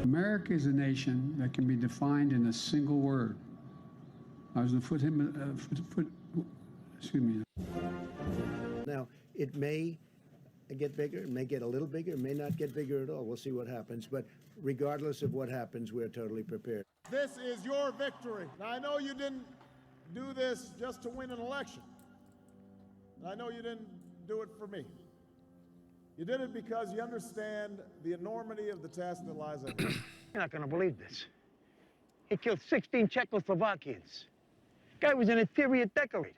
America is a nation that can be defined in a single word. I was going to excuse me. Now, it may get bigger, it may get a little bigger, it may not get bigger at all. We'll see what happens. But regardless of what happens, we're totally prepared. This is your victory. Now, I know you didn't do this just to win an election. I know you didn't do it for me. You did it because you understand the enormity of the task that lies ahead. You're not going to believe this. He killed 16 Czechoslovakians. Guy was an interior decorator.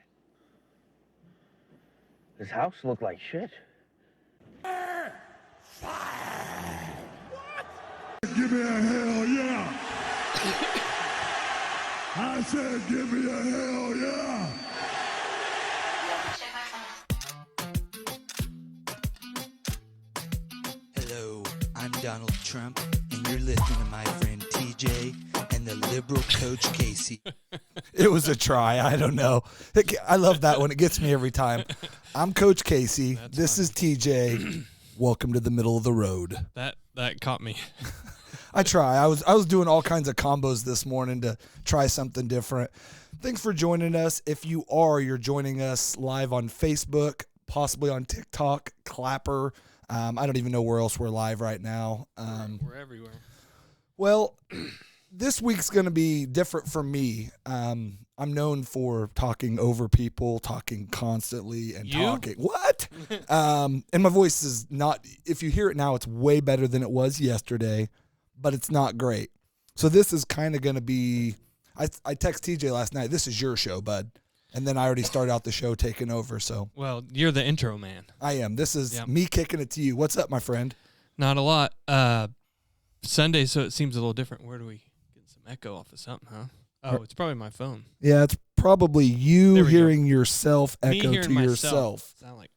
His house looked like shit. Fire! What? Give me a hell yeah! I said give me a hell yeah! Hello, I'm Donald Trump, and you're listening to my friend TJ and the liberal Coach Casey. It was a try. I don't know. I love that one. It gets me every time. I'm Coach Casey. This is TJ. Welcome to the middle of the road. That caught me. I try. I was doing all kinds of combos this morning to try something different. Thanks for joining us. If you're joining us live on Facebook, possibly on TikTok, Clapper. I don't even know where else we're live right now. We're everywhere. Well, this week's going to be different for me. I'm known for talking over people, talking constantly and talking. What? And my voice is not, if you hear it now, it's way better than it was yesterday, but it's not great. So this is kind of going to be, I text TJ last night, this is your show, bud. And then I already started out the show taking over. So well, you're the intro man. I am. This is me kicking it to you. What's up, my friend? Not a lot. Sunday, so it seems a little different. Where do we get some echo off of something, huh? Oh, it's probably my phone. Yeah, it's probably you hearing yourself echo to yourself. Sound like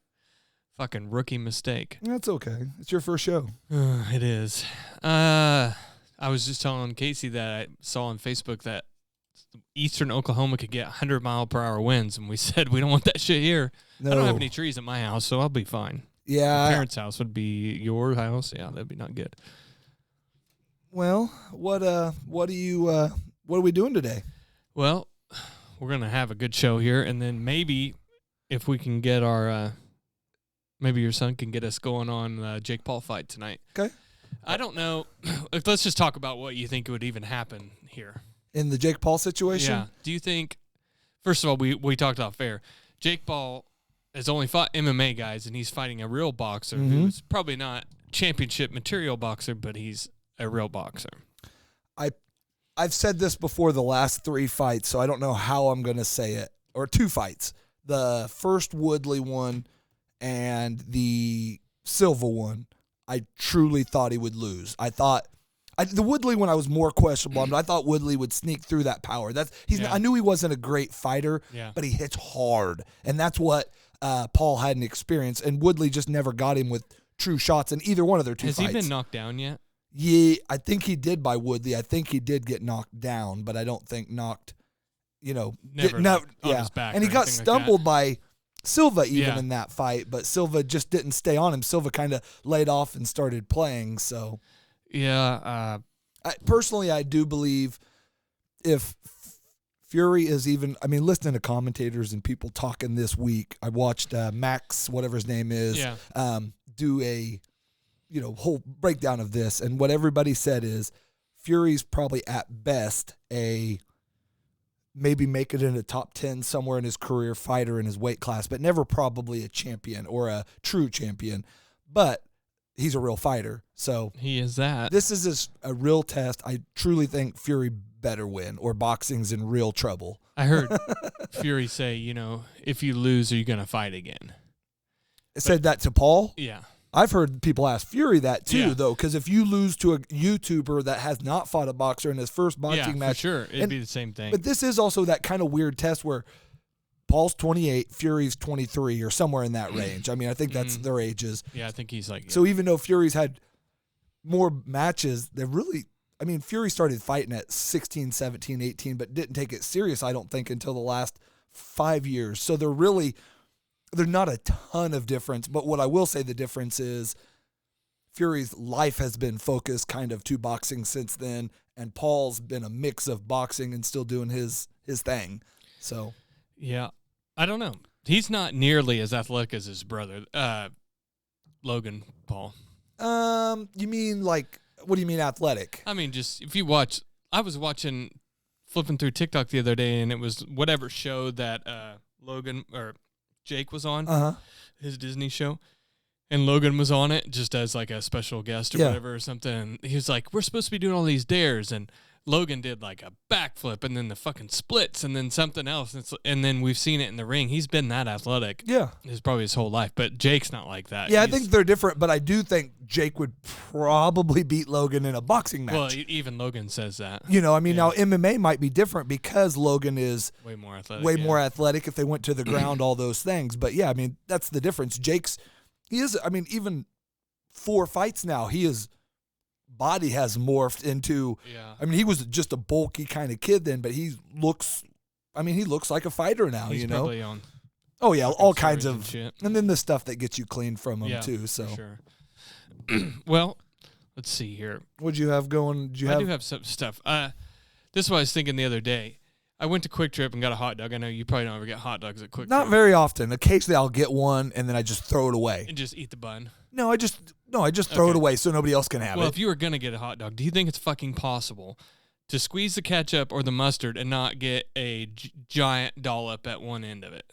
fucking rookie mistake. That's okay. It's your first show. It is. I was just telling Casey that I saw on Facebook that eastern Oklahoma could get 100-mile-per-hour winds, and we said we don't want that shit here. No. I don't have any trees at my house, so I'll be fine. Yeah. My parents' house would be your house. Yeah, that'd be not good. Well, what are we doing today? Well, we're gonna have a good show here, and then maybe if we can get our, maybe your son can get us going on Jake Paul fight tonight. Okay. I don't know. Let's just talk about what you think would even happen here in the Jake Paul situation. Yeah. Do you think? First of all, we talked off air. Jake Paul has only fought MMA guys, and he's fighting a real boxer who's probably not championship material boxer, but he's a real boxer. I've said this before the last 3 fights, so I don't know how I'm going to say it. Or 2 fights. The first Woodley one and the Silva one, I truly thought he would lose. The Woodley one I was more questionable, but I thought Woodley would sneak through that power. I knew he wasn't a great fighter, but he hits hard. And that's what Paul hadn't experienced. And Woodley just never got him with true shots in either one of their 2 fights. Has he been knocked down yet? Yeah, I think he did by Woodley. I think he did get knocked down, but I don't think knocked, on his back. And he got stumbled by Silva even in that fight, but Silva just didn't stay on him. Silva kind of laid off and started playing. So, yeah. Personally, I do believe if Fury is even, listening to commentators and people talking this week, I watched Max, whatever his name is, do a whole breakdown of this, and what everybody said is Fury's probably at best maybe make it in a top 10 somewhere in his career fighter in his weight class, but never probably a champion or a true champion. But he's a real fighter, so he is that. This is a real test. I truly think Fury better win, or boxing's in real trouble. I heard Fury say, if you lose, are you going to fight again? Said that to Paul? Yeah. I've heard people ask Fury that too, though, because if you lose to a YouTuber that has not fought a boxer in his first boxing match, for sure, it'd be the same thing. But this is also that kind of weird test where Paul's 28, Fury's 23, or somewhere in that range. I think that's their ages. Yeah, I think he's like. So even though Fury's had more matches, they're really. Fury started fighting at 16, 17, 18, but didn't take it serious, I don't think, until the last 5 years. So they're not a ton of difference, but what I will say the difference is Fury's life has been focused kind of to boxing since then, and Paul's been a mix of boxing and still doing his thing. So, Yeah. I don't know. He's not nearly as athletic as his brother, Logan Paul. You mean like, what do you mean athletic? I mean, just if you watch, I was flipping through TikTok the other day, and it was whatever show that Logan or Jake was on, his Disney show. And Logan was on it just as like a special guest or whatever or something. And he was like, we're supposed to be doing all these dares. And Logan did like a backflip and then the fucking splits and then something else. And then we've seen it in the ring. He's been that athletic. Yeah. His probably his whole life. But Jake's not like that. Yeah, I think they're different, but I do think Jake would probably beat Logan in a boxing match. Well, even Logan says that. You know, I mean, now MMA might be different because Logan is way more athletic. More athletic if they went to the ground, all those things. But yeah, I mean, that's the difference. He is, I mean, even 4 fights now, his body has morphed into, I mean, he was just a bulky kind of kid then, but he looks like a fighter now, He's you know? probably on oh, yeah, all kinds of, shit. And then the stuff that gets you clean from him, too, so. For sure. Well, let's see here. What'd you have going? I do have some stuff. This is what I was thinking the other day. I went to Quick Trip and got a hot dog. I know you probably don't ever get hot dogs at Quick Trip. Not very often. Occasionally I'll get one and then I just throw it away. And just eat the bun. No, I just throw it away so nobody else can have Well, it. if you were going to get a hot dog, do you think it's fucking possible to squeeze the ketchup or the mustard and not get a giant dollop at one end of it?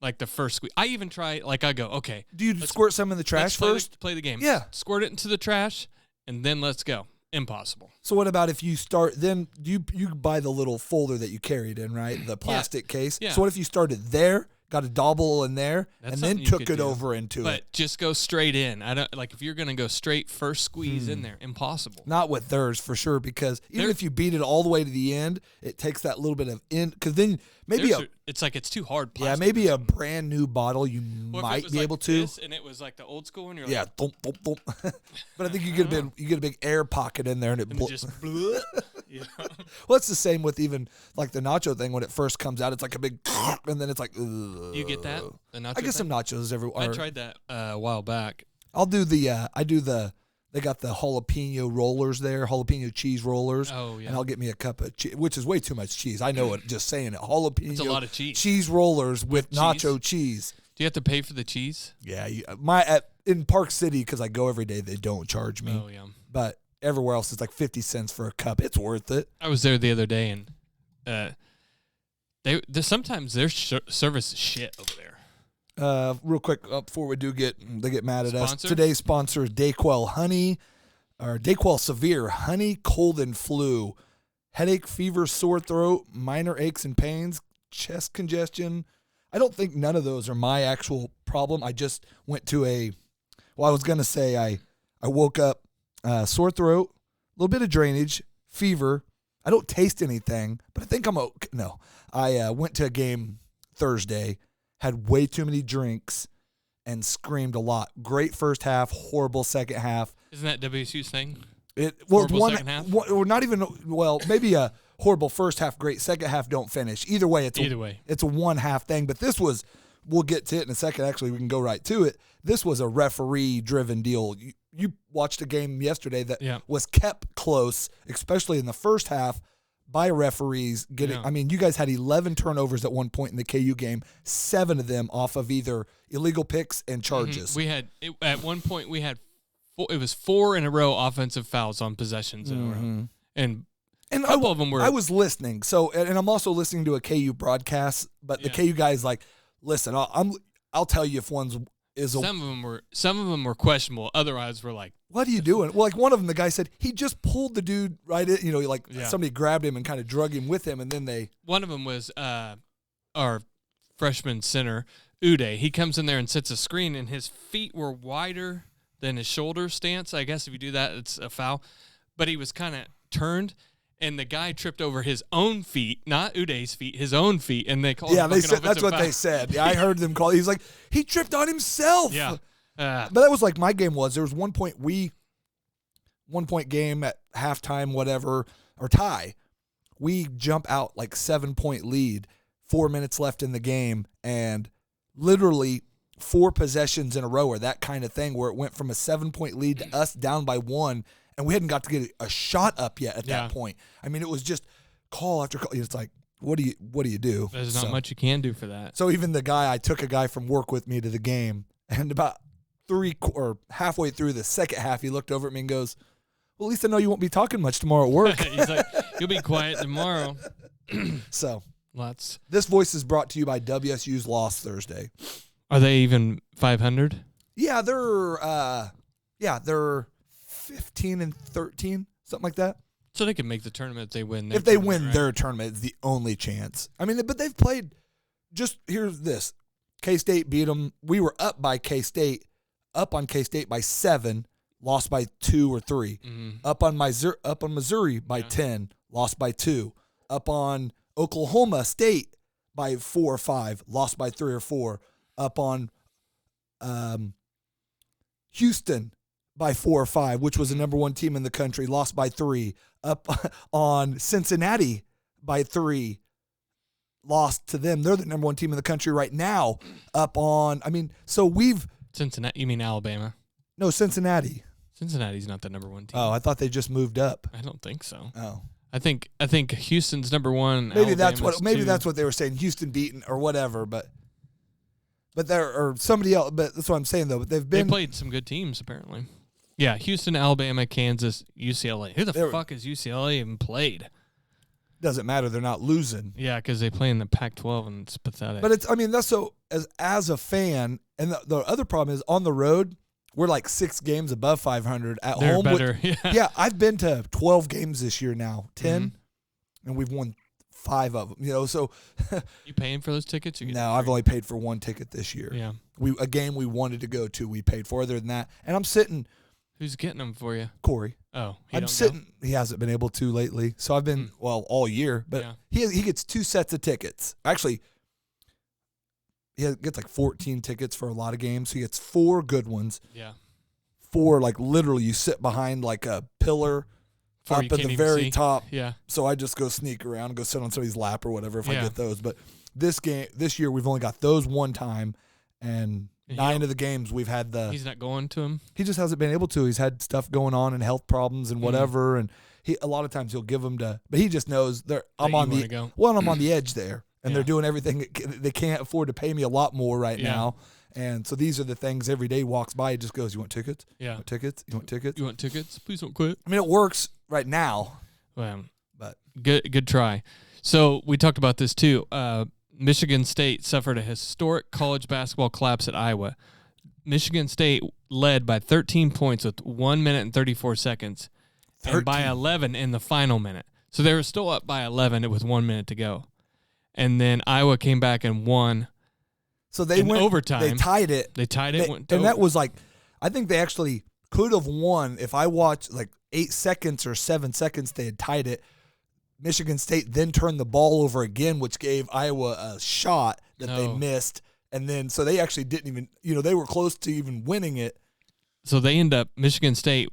Like the first squeeze. I even try, like I go, okay. Do you squirt some in the trash first? Play the game. Yeah. Squirt it into the trash and then let's go. Impossible. So what about if you start, then you buy the little folder that you carried in, right? The plastic case. Yeah. So what if you started there, got a double in there, That's and then something you took could it do. over into But it? just go straight in. I don't like if you're gonna go straight first squeeze in there. Impossible. Not with theirs for sure, because even if you beat it all the way to the end, it takes that little bit of because then maybe it's like it's too hard. Yeah, maybe a brand new bottle you might be able to. And it was like the old school one. You're Yeah, like, thump, thump, thump. But I think you get a big air pocket in there, and it just yeah. Well, it's the same with even like the nacho thing. When it first comes out, it's like a big, and then it's like. You get that? The nacho I get some nachos everywhere. I tried that a while back. I'll do the. They got the jalapeno rollers there, jalapeno cheese rollers. Oh yeah. And I'll get me a cup of cheese, which is way too much cheese. I know it. Just saying it. Jalapeno. It's a lot of cheese. Cheese rollers with cheese? nacho cheese. Do you have to pay for the cheese? Yeah, in Park City, because I go every day, they don't charge me. Oh yeah. But everywhere else, it's like 50 cents for a cup. It's worth it. I was there the other day, and they sometimes their service is shit over there. Real quick, before we do they get mad at us. Sponsor? Today's sponsor is Dayquil Honey, or Dayquil Severe Honey, Cold and Flu, headache, fever, sore throat, minor aches and pains, chest congestion. I don't think none of those are my actual problem. I just went to I was gonna say I woke up sore throat, a little bit of drainage, fever. I don't taste anything, but I think I'm okay. No, I went to a game Thursday. Had way too many drinks and screamed a lot. Great first half, horrible second half. Isn't that WSU's thing? Horrible second half? Or not even. Well, maybe a horrible first half, great second half, don't finish. Either way, it's a one half thing. But this was. We'll get to it in a second. Actually, we can go right to it. This was a referee-driven deal. You watched a game yesterday that was kept close, especially in the first half, by referees getting. I mean, you guys had 11 turnovers at one point in the KU game, 7 of them off of either illegal picks and charges. We had at one point we had it was 4 in a row offensive fouls on possessions in a row, and a couple of them were. I was listening, so and I'm also listening to a KU broadcast, but the KU guy's like, "Listen, I'll tell you if one's is." Some of them were questionable. Otherwise, we're like, "What are you doing?" Well, like one of them, the guy said he just pulled the dude right in. You know, like somebody grabbed him and kind of drug him with him, and then One of them was our freshman center Uday. He comes in there and sets a screen, and his feet were wider than his shoulder stance. I guess if you do that, it's a foul. But he was kind of turned. And the guy tripped over his own feet, not Uday's feet, his own feet, and they called. Yeah, they said that's what they said. Yeah, I heard them call. He's like, he tripped on himself. Yeah, but that was like my game was. There was 1 point game at halftime, whatever, or tie. We jump out like 7-point lead, 4 minutes left in the game, and literally 4 possessions in a row or that kind of thing where it went from a 7-point lead to us down by 1, and we hadn't got to get a shot up yet at that point. I mean, it was just call after call. It's like, what do you do? There's not much you can do for that. So even I took a guy from work with me to the game, and about halfway through the second half, he looked over at me and goes, well, at least I know you won't be talking much tomorrow at work. He's like, you'll be quiet tomorrow. So Lots. this voice is brought to you by WSU's loss Thursday. Are they even 500? Yeah, they're 15 and 13, something like that. So they can make the tournament if they win. If they win their tournament, it's the only chance. I mean, but they've played. Here's this: K-State beat them. We were up on K-State by 7, lost by 2 or 3. Mm-hmm. Up on Missouri by 10, lost by 2. Up on Oklahoma State by 4 or 5, lost by 3 or 4. Up on Houston by 4 or 5, which was the number 1 team in the country, lost by 3. Up on Cincinnati by 3, lost to them. They're the number 1 team in the country right now. Cincinnati, you mean Alabama? No, Cincinnati. Cincinnati's not the number 1 team. Oh, I thought they just moved up. I don't think so. Oh. I think Houston's number 1. Maybe Alabama's that's 2. what they were saying. Houston beaten or whatever, but there or somebody else. But that's what I'm saying though. But they played some good teams apparently. Yeah, Houston, Alabama, Kansas, UCLA. Who the fuck is UCLA even played? Doesn't matter. They're not losing. Yeah, because they play in the Pac-12 and it's pathetic. But that's so as a fan, and the other problem is on the road. We're like 6 games above 500 at They're home. better. Yeah, I've been to 12 games this year now, 10, and we've won 5 of them. So you paying for those tickets? No, I've only paid for 1 ticket this year. Yeah, a game we wanted to go to, we paid for. Other than that, and I'm sitting. Who's getting them for you? Corey. Oh, I'm sitting. Go? He hasn't been able to lately, so I've been all year. But he gets 2 sets of tickets. Actually, he gets like 14 tickets for a lot of games. So he gets 4 good ones. Yeah. 4 like literally you sit behind like a pillar up at the very top. Yeah. So I just go sneak around and go sit on somebody's lap or whatever if I get those. But this year we've only got those one time, and 9 of the games we've had He's not going to them. He just hasn't been able to. He's had stuff going on and health problems and whatever, and a lot of times he'll give them to. But he just knows I'm on the edge there. And they're doing everything. They can't afford to pay me a lot more right now. And so these are the things every day he walks by. He just goes, you want tickets? Yeah. You want tickets? You want tickets? You want tickets? Please don't quit. I mean, it works right now. Well, but good try. So we talked about this too. Michigan State suffered a historic college basketball collapse at Iowa. Michigan State led by 13 points with 1 minute and 34 seconds. 13. And by 11 in the final minute. So they were still up by 11 with 1 minute to go. And then Iowa came back and won. So they went overtime. They tied it. And that was like, I think they actually could have won if I watched like 8 seconds or 7 seconds. They had tied it. Michigan State then turned the ball over again, which gave Iowa a shot that they missed. And then so they actually didn't even, they were close to even winning it. So they end up, Michigan State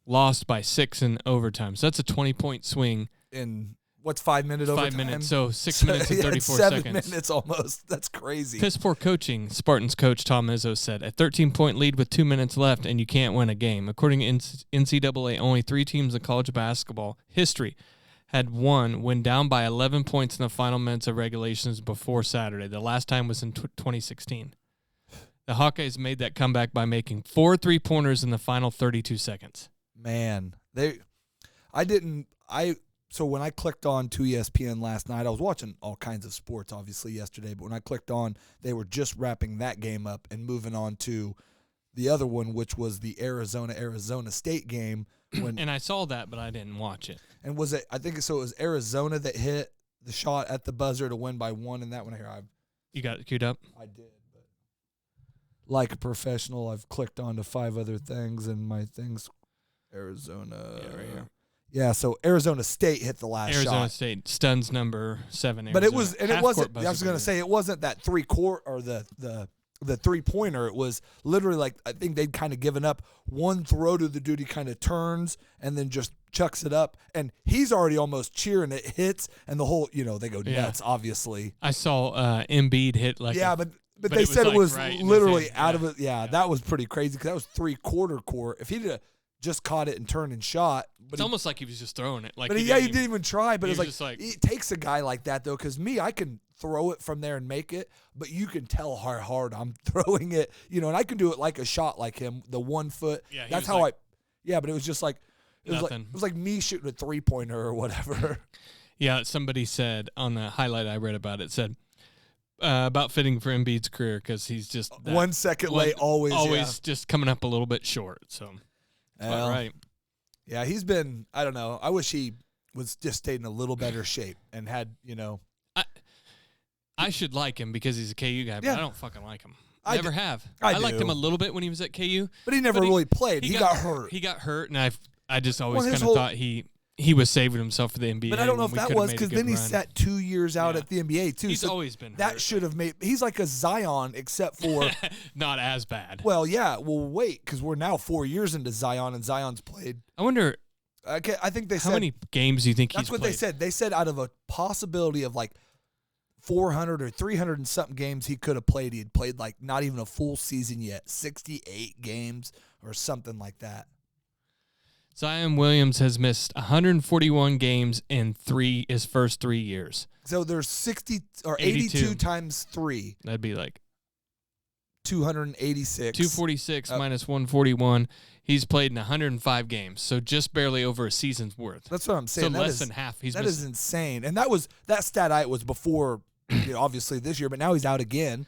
lost by 6 in overtime. So that's a 20-point swing. In what's 5 minute overtime? 5 minutes, so 6 minutes and 34 7 seconds. Minutes almost. That's crazy. Piss poor coaching, Spartans coach Tom Izzo said. A 13-point lead with 2 minutes left, and you can't win a game. According to NCAA, only 3 teams in college basketball history had won when down by 11 points in the final minutes of regulations before Saturday. The last time was in 2016. The Hawkeyes made that comeback by making 4 3-pointers in the final 32 seconds. Man, so when I clicked on to ESPN last night, I was watching all kinds of sports, obviously, yesterday. But when I clicked on, they were just wrapping that game up and moving on to the other one, which was the Arizona State game. And I saw that, but I didn't watch it. And I think it was Arizona that hit the shot at the buzzer to win by 1 in that one here. You got it queued up? I did. But like a professional, I've clicked on to 5 other things, and my thing's Arizona. Yeah, right here. Yeah, so Arizona State hit the last shot. Arizona State stuns number 7. But Arizona. it wasn't. I was going to say it wasn't that 3-quarter or the 3-pointer. It was literally like I think they'd kind of given up. One throw to the dude, he kind of turns and then just chucks it up, and he's already almost cheering. It hits, and the whole they go nuts. Obviously, I saw Embiid hit like but But But they it was, said like, it was right in his literally hand, out yeah. of it. Yeah, that was pretty crazy because that was 3/4 court. If he'd have just caught it and turned and shot, but It's almost like he was just throwing it. Like but he he didn't didn't even try. But he it was was like, just like- it takes a guy like that though, because me, I can throw it from there and make it, but you can tell how hard I'm throwing it. You know, and I can do it like a shot like him, the 1 foot. Yeah, he that's was how like- Yeah, but it was just like Nothing. it was like me shooting a 3-pointer or whatever. Yeah, somebody said on the highlight I read about it, said about fitting for Embiid's career because he's just 1 second late, always. just coming up a little bit short. So, Well, right. Yeah, he's been. I don't know. I wish he was just stayed in a little better shape and had, I should like him because he's a KU guy, but Yeah. I don't fucking like him. I Never do. have. I liked him do. a little bit when he was at KU, but he never really played. He got hurt. He got hurt, and I just always Well, his kind of whole- thought he was saving himself for the NBA. But I don't know when if we that could've was made a because good then he run. sat 2 years out Yeah. at the NBA too. He's so always been that hurt, should have made. He's like a Zion, except for not as bad. well, yeah. Well, wait, because we're now 4 years into Zion, and Zion's played. I wonder Okay, I think they how said many games do you think that's he's what played? they said. They said out of a possibility of like 400 or 300 and something games he could have played, he had played like not even a full season yet, 68 games or something like that. Zion Williams has missed 141 games in his first 3 years. So there's 60 or 82. 82 times 3, That'd be like 286. 246 minus 141. He's played in 105 games, so just barely over a season's worth. That's what I'm saying. So That less is- than half. He's That missed. is insane. And that stat was before, obviously this year, but now he's out again.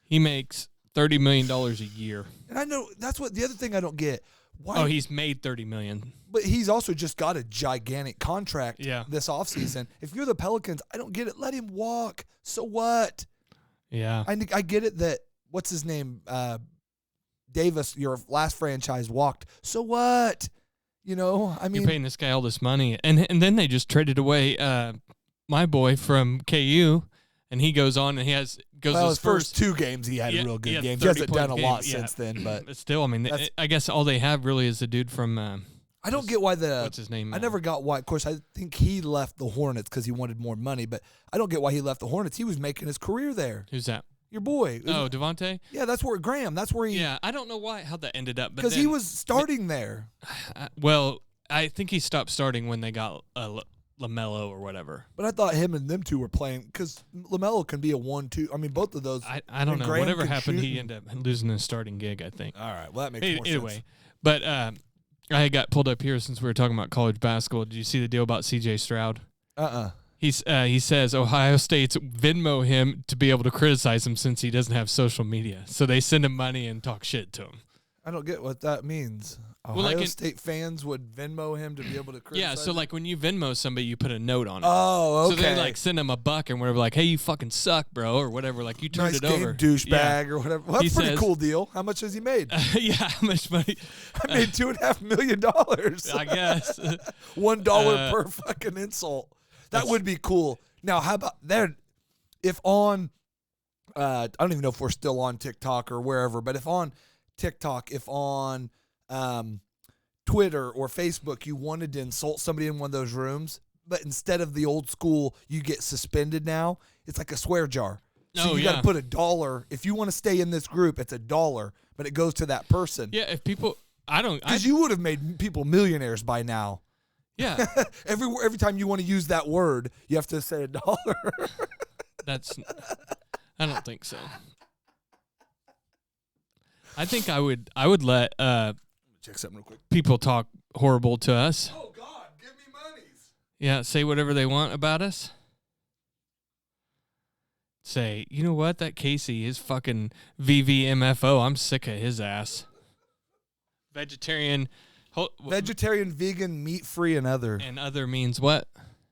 He makes $30 million a year. And I know that's what the other thing I don't get. Why? Oh, he's made $30 million. But he's also just got a gigantic contract Yeah. this offseason. If you're the Pelicans, I don't get it. Let him walk. So what? Yeah. I get it that, what's his name? Davis, your last franchise, walked. So what? I You're mean, paying this guy all this money. And then they just traded away my boy from KU, and he goes on and his his first 2 games he had Yeah, real good had games. He hasn't 30-point done a lot games, yeah. since then, but But still, I mean, That's- I guess all they have really is the dude from I don't get why what's his name? I never got why. Of course, I think he left the Hornets because he wanted more money, but I don't get why he left the Hornets. He was making his career there. Who's that? Your boy. Oh, Devontae? Yeah, that's where Graham. That's where he. Yeah, I don't know how that ended up. Because he was starting there. Well, I think he stopped starting when they got LaMelo or whatever. But I thought him and them two were playing because LaMelo can be a 1-2. I mean, both of those. I don't and know. Graham Whatever can happened, shoot he and- ended up losing his starting gig, I think. All right. Well, that makes more Anyway, sense. but I got pulled up here since we were talking about college basketball. Did you see the deal about C.J. Stroud? He says Ohio State's Venmo him to be able to criticize him since he doesn't have social media. So they send him money and talk shit to him. I don't get what that means. Well, Ohio like State fans would Venmo him to be able to criticize Yeah, so him? like when you Venmo somebody, you put a note on it. Oh, okay. So they like send him a buck and whatever, like, hey, you fucking suck, bro, or whatever. Like you turned nice it game, over. douchebag, or whatever. Well, He that's a pretty says- cool deal. How much has he made? Yeah, how much money? I made $2.5 million. I guess. $1 per fucking insult. That would be cool. Now, how about there? If on, I don't even know if we're still on TikTok or wherever, but if on TikTok, if on Twitter or Facebook, you wanted to insult somebody in one of those rooms, but instead of the old school, you get suspended now. It's like a swear jar. So Oh, you got yeah. to put $1. If you want to stay in this group, it's $1, but it goes to that person. Yeah, if people, Because you would have made people millionaires by now. yeah, Every time you want to use that word, you have to say $1. I don't think so. I think I would let Check something real quick. people talk horrible to us. Oh God, give me monies. Yeah, say whatever they want about us. Say, you know what? That Casey is fucking VVMFO. I'm sick of his ass. Vegetarian. Vegetarian, vegan, meat free, and other. And other means what?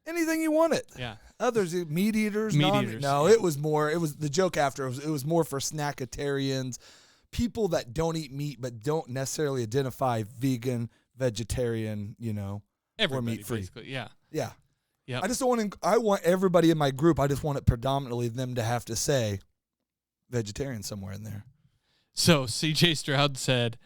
Anything you want it. Yeah. Others, meat eaters, Meat non. eaters, No, yeah. it was the joke after. It was more for snackatarians, people that don't eat meat but don't necessarily identify vegan, vegetarian, Everybody, or meat free. basically. Yeah. Yeah. Yep. I just don't want. I want everybody in my group. I just want it predominantly them to have to say vegetarian somewhere in there. So CJ Stroud said,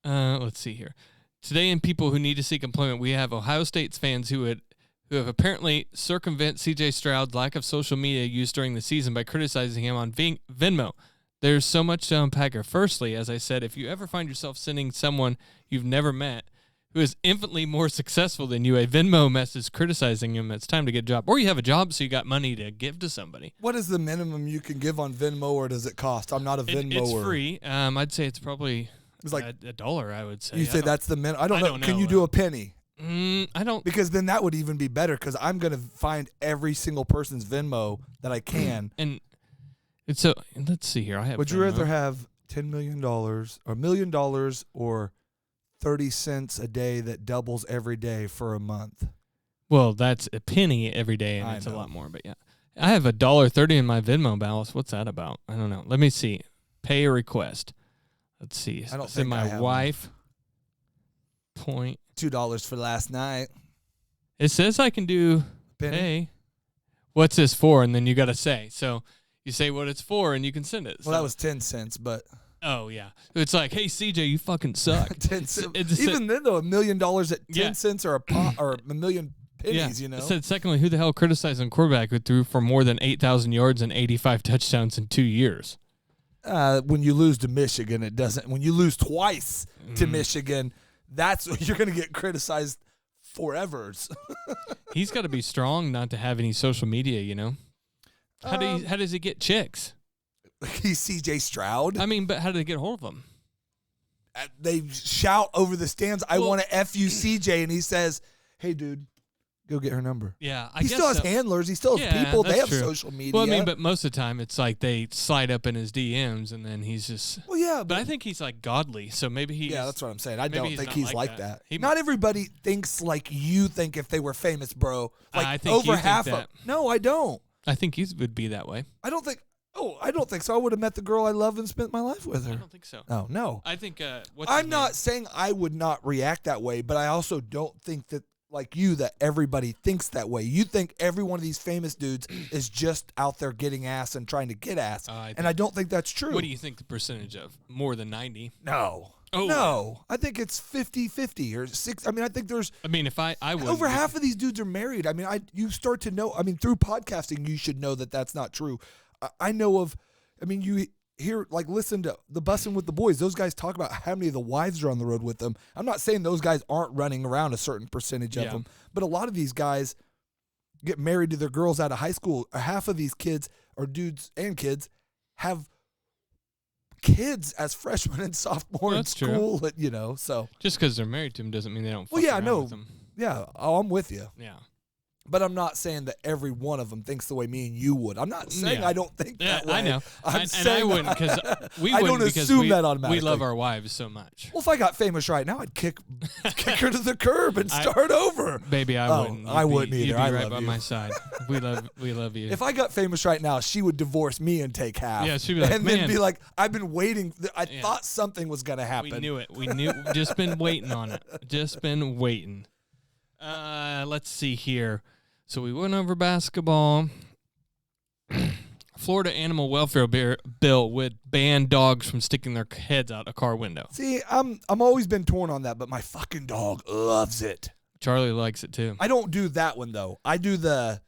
let's see here. Today in People Who Need to Seek Employment, we have Ohio State's fans who have apparently circumvent CJ Stroud's lack of social media use during the season by criticizing him on Venmo. There's so much to unpack here. Firstly, as I said, if you ever find yourself sending someone you've never met who is infinitely more successful than you a Venmo message criticizing him, it's time to get a job. Or you have a job, so you got money to give to somebody. What is the minimum you can give on Venmo, or does it cost? I'm not a Venmo. It's free. I'd say it's probably It's like $1, I would say. you say that's the minimum. I don't know. Can you do a penny? I don't. Because then that would even be better, because I'm going to find every single person's Venmo that I can. And it's so, let's see here. I have. Would you Venmo. rather have $10 million or $1 million or 30 cents a day that doubles every day for a month? Well, that's a penny every day, and it's a lot more. But yeah, I have $1.30 in my Venmo balance. What's that about? I don't know. Let me see. Pay a request. Let's see. I don't Send think my I have wife. Point. $2 for last night. It says I can do Penny. pay. What's this for? And then you got to say. So you say what it's for, and you can send it. Well, that was 10 cents, but Oh yeah, it's like, hey CJ, you fucking suck. 10 cents. It's Even then, though, $1 million at 10 Yeah. cents or or a million pennies, you know. It said, secondly, who the hell criticizing quarterback who threw for more than 8,000 yards and 85 touchdowns in 2 years? When you lose to Michigan, it doesn't. When you lose twice to Michigan, that's you're going to get criticized forever. He's got to be strong not to have any social media, you know. How does he get chicks? He's C.J. Stroud. I mean, but how do they get a hold of him? They shout over the stands, "I want to F you, C.J." And he says, "Hey, dude, go get her number." Yeah, he still has handlers. He still has people. They have social media. Well, I mean, but most of the time it's like they slide up in his DMs, and then he's just. Well, yeah, but I think he's like godly, so maybe he. Yeah, that's what I'm saying. I don't think not he's like that. He not everybody thinks like you think if they were famous, bro. Like I think over you think half that. of. No, I don't. I think he would be that way. I don't think. Oh, I don't think so. I would have met the girl I love and spent my life with her. I don't think so. Oh, no. I think. I'm not saying I would not react that way, but I also don't think that, like you, that everybody thinks that way. You think every one of these famous dudes is just out there getting ass and trying to get ass, and I don't think that's true. What do you think the percentage of? More than 90? No. Oh. No. I think it's 50-50 or 6. I mean, I think there's. I mean, if I would. Over half of these dudes are married. I mean, you start to know. I mean, through podcasting, you should know that that's not true. I know of. I mean, you hear, like, listen to the Bussin' with the Boys. Those guys talk about how many of the wives are on the road with them. I'm not saying those guys aren't running around, a certain percentage of them, but a lot of these guys get married to their girls out of high school. Half of these kids, or dudes and kids, have kids as freshmen and sophomore in school. True. You know, so just because they're married to him doesn't mean they don't. Well, yeah, no, with them. Yeah, I'm with you. Yeah. But I'm not saying that every one of them thinks the way me and you would. I'm not saying I don't think that way. I know. I'm saying I wouldn't because we I wouldn't don't because assume that automatically. We love our wives so much. Well, if I got famous right now, I'd kick her to the curb and start over. Baby, I wouldn't. I wouldn't either. You'd be I right love by you. my side. We love you. If I got famous right now, she would divorce me and take half. Yeah, she'd be like, and man. then be like, I've been waiting. I thought something was going to happen. We knew it. We knew. Just been waiting on it. Just been waiting. Let's see here. So we went over basketball. Florida animal welfare bill would ban dogs from sticking their heads out a car window. See, I'm always been torn on that, but my fucking dog loves it. Charlie likes it too. I don't do that one though. I do the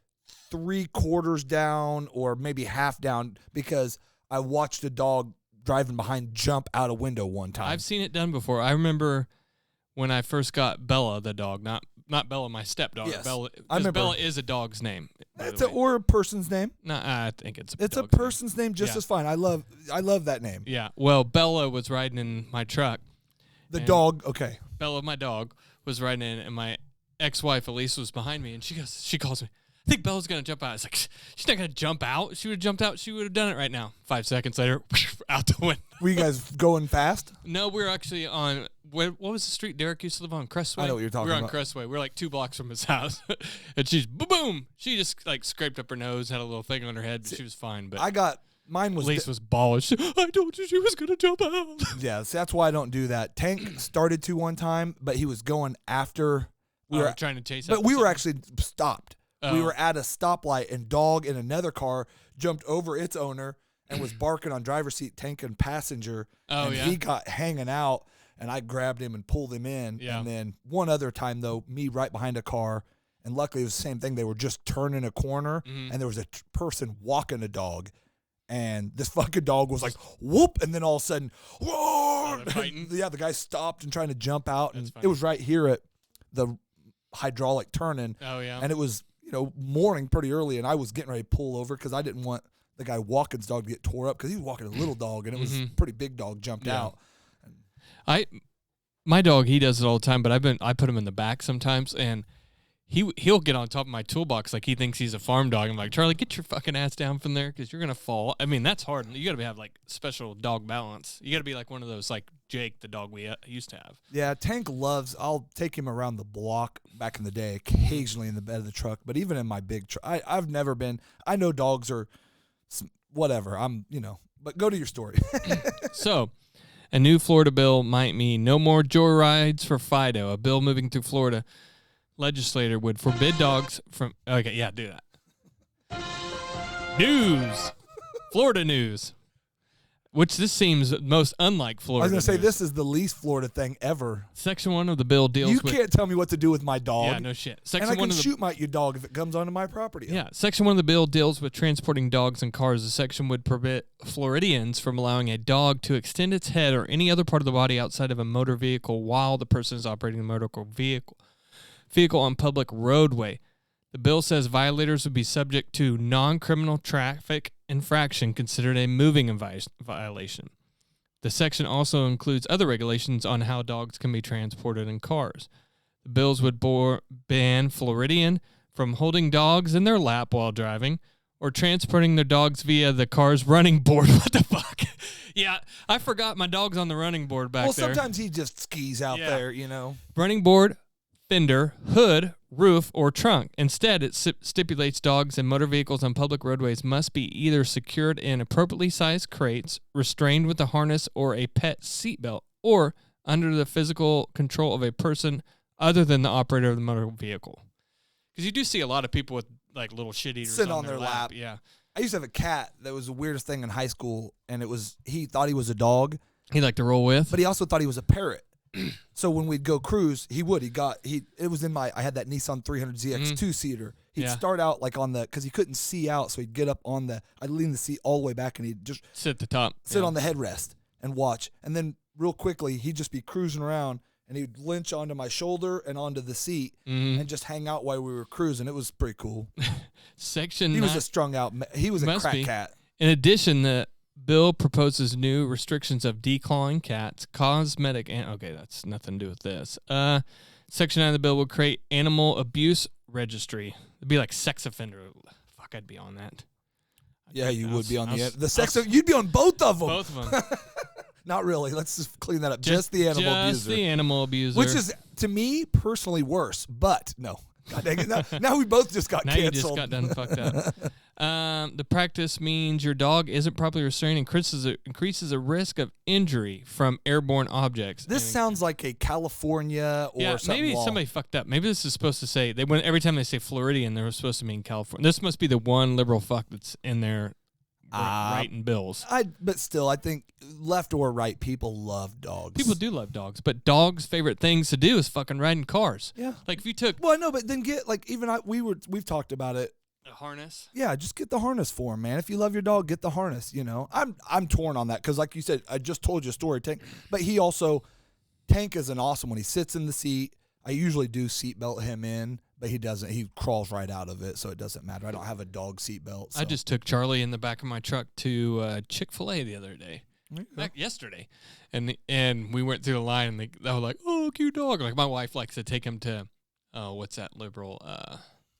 3/4 down or maybe half down because I watched a dog driving behind jump out a window one time. I've seen it done before. I remember when I first got Bella, the dog, not Bella, my stepdaughter. Yes, Bella, I remember. Bella is a dog's name. Or a person's name. No, I think it's a person's name just as fine. I love that name. Yeah. Well, Bella was riding in my truck. The dog, okay. Bella, my dog, was riding in, and my ex-wife Elise was behind me, and she calls me. I think Bella's gonna jump out. It's like she's not gonna jump out. She would have jumped out. She would have done it right now. 5 seconds later, out the window. Were you guys going fast? No, we were actually on. What was the street Derek used to live on? Crestway? I know what you're talking about. We about. were on Crestway. We were like 2 blocks from his house. And she's boom. She just like scraped up her nose, had a little thing on her head, but she was fine. But mine was. Elise was ballish. I told you she was going to jump out. Yeah, so that's why I don't do that. Tank started to one time, but he was going after. We were trying to chase But we were actually stopped. Oh. We were at a stoplight, and dog in another car jumped over its owner and was barking on driver's seat, Tank and passenger. Oh, and yeah? he got hanging out. And I grabbed him and pulled him in. Yeah. And then one other time, though, me right behind a car. And luckily, it was the same thing. They were just turning a corner, and there was a person walking a dog. And this fucking dog was like, whoop, and then all of a sudden, whoa! they're fighting? Yeah, the guy stopped and trying to jump out, and That's funny. it was right here at the hydraulic turning, Oh, yeah. and it was, morning pretty early, and I was getting ready to pull over because I didn't want the guy walking's dog to get tore up because he was walking a little dog, and it was a pretty big dog jumped out. My dog, he does it all the time, but I put him in the back sometimes, and he'll get on top of my toolbox like he thinks he's a farm dog. I'm like, Charlie, get your fucking ass down from there because you're gonna fall. I mean, that's hard. You got to have like special dog balance. You got to be like one of those like Jake, the dog we used to have. Yeah, Tank loves. I'll take him around the block back in the day, occasionally in the bed of the truck, but even in my big truck, I've never been. I know dogs are whatever. But go to your story. So, a new Florida bill might mean no more joyrides for Fido. A bill moving through Florida legislator would forbid dogs from. Okay, yeah, do that. News, Florida news. Which this seems most unlike Florida. I was going to say, news. this is the least Florida thing ever. Section 1 of the bill deals You with. can't tell me what to do with my dog. Yeah, no shit. Section And I 1 can of the shoot your dog if it comes onto my property. Yeah, Section 1 of the bill deals with transporting dogs in cars. The section would prohibit Floridians from allowing a dog to extend its head or any other part of the body outside of a motor vehicle while the person is operating the motor vehicle on public roadway. The bill says violators would be subject to non-criminal traffic infraction considered a moving violation. The section also includes other regulations on how dogs can be transported in cars. The bills would ban Floridian from holding dogs in their lap while driving or transporting their dogs via the car's running board. What the fuck? Yeah, I forgot my dog's on the running board back there. Well, sometimes he just skis out there, Running board, fender, hood, roof, or trunk. Instead, it stipulates dogs and motor vehicles on public roadways must be either secured in appropriately sized crates, restrained with a harness or a pet seatbelt, or under the physical control of a person other than the operator of the motor vehicle. Because you do see a lot of people with like little shit eaters sit on their lap. Yeah. I used to have a cat that was the weirdest thing in high school, and he thought he was a dog. He liked to roll with. But he also thought he was a parrot. So when we'd go cruise, it was in I had that Nissan 300ZX 2-seater. He'd start out like because he couldn't see out, so he'd get up I'd lean the seat all the way back, and he'd just sit at the top. Sit on the headrest and watch. And then real quickly, he'd just be cruising around, and he'd lynch onto my shoulder and onto the seat and just hang out while we were cruising. It was pretty cool. Section He was a strung out, he was a crack cat. In addition, the bill proposes new restrictions of declawing cats, cosmetic, and okay, that's nothing to do with this. Section 9 of the bill will create animal abuse registry. It'd be like sex offender. Fuck, I'd be on that. Yeah, you would be on the sex. You'd be on both of them. Both of them. Not really. Let's just clean that up. Just the animal abuser. Just the animal abuser. Which is, to me, personally worse. But, no. God dang it. Now we both just got now canceled. You just got done fucked up. The practice means your dog isn't properly restrained and increases the risk of injury from airborne objects. This sounds like a California or something. Maybe somebody fucked up. Maybe this is supposed to say, every time they say Floridian, they're supposed to mean California. This must be the one liberal fuck that's in there writing bills. But still, I think left or right, people love dogs. People do love dogs, but dogs' favorite things to do is fucking riding cars. Yeah. Like if you took... Well, no, but then get, like, we've talked about it. A harness? Yeah, just get the harness for him, man. If you love your dog, get the harness, I'm torn on that because, like you said, I just told you a story, Tank. But Tank is an awesome when he sits in the seat. I usually do seatbelt him in, but he doesn't. He crawls right out of it, so it doesn't matter. I don't have a dog seatbelt. So. I just took Charlie in the back of my truck to Chick-fil-A the other day. Yesterday. And we went through the line, and they were like, oh, cute dog. Like, my wife likes to take him to, what's that liberal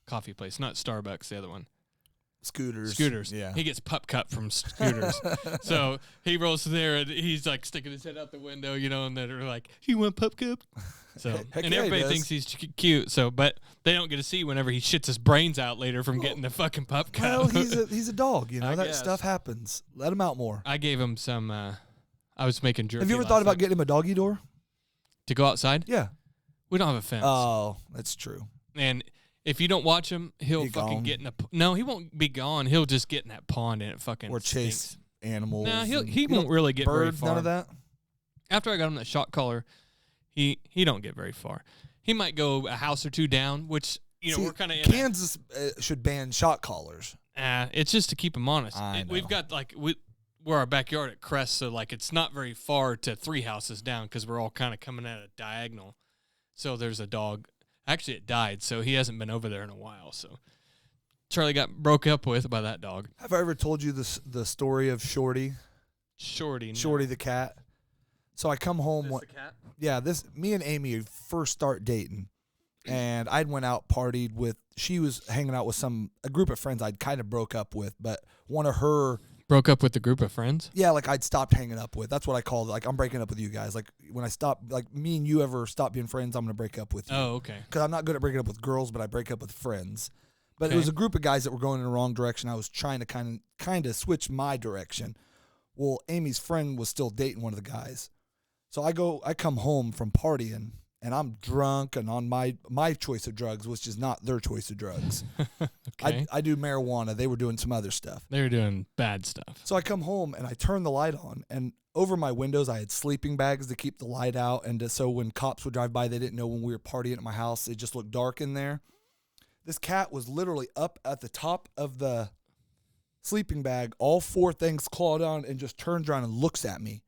coffee place? Not Starbucks, the other one. Scooters. Yeah. He gets pup cup from Scooters. So he rolls there, and he's, like, sticking his head out the window, and they're like, you want pup cup? So, and everybody thinks he's cute. So, but they don't get to see whenever he shits his brains out later from getting the fucking pup cup. Well, he's a dog. That stuff happens. Let him out more. I gave him some. I was making jerky. Have you ever thought about getting him a doggy door to go outside? Yeah. We don't have a fence. Oh, that's true. And if you don't watch him, he'll fucking get in a. No, he won't be gone. He'll just get in that pond and it fucking or chase stinks. Animals. No, he won't really get very far. None of that. After I got him that shock collar, he don't get very far. He might go a house or two down, which you know, we're kind of Kansas should ban shot callers. it's just to keep them honest. I We've know. got we're our backyard at Crest, so like it's not very far to 3 houses down because we're all kind of coming at a diagonal. So there's a dog. Actually, it died, so he hasn't been over there in a while. So Charlie got broke up with by that dog. Have I ever told you the story of Shorty? Shorty. No. Shorty the cat. So I come home. Is this the cat? Yeah, me and Amy first start dating, and I went out partied with. She was hanging out with a group of friends I'd kind of broke up with, but one of her. Broke up with the group of friends? Yeah, like I'd stopped hanging up with. That's what I called it. Like, I'm breaking up with you guys. Like, when I stop, like, me and you ever stop being friends, I'm going to break up with you. Oh, okay. Because I'm not good at breaking up with girls, but I break up with friends. But Okay. it was a group of guys that were going in the wrong direction. I was trying to kind of switch my direction. Well, Amy's friend was still dating one of the guys. So I come home from partying, and I'm drunk and on my choice of drugs, which is not their choice of drugs. Okay. I do marijuana. They were doing some other stuff. They were doing bad stuff. So I come home and I turn the light on, and over my windows I had sleeping bags to keep the light out, and so when cops would drive by, they didn't know when we were partying at my house. It just looked dark in there. This cat was literally up at the top of the sleeping bag, all 4 things clawed on, and just turns around and looks at me.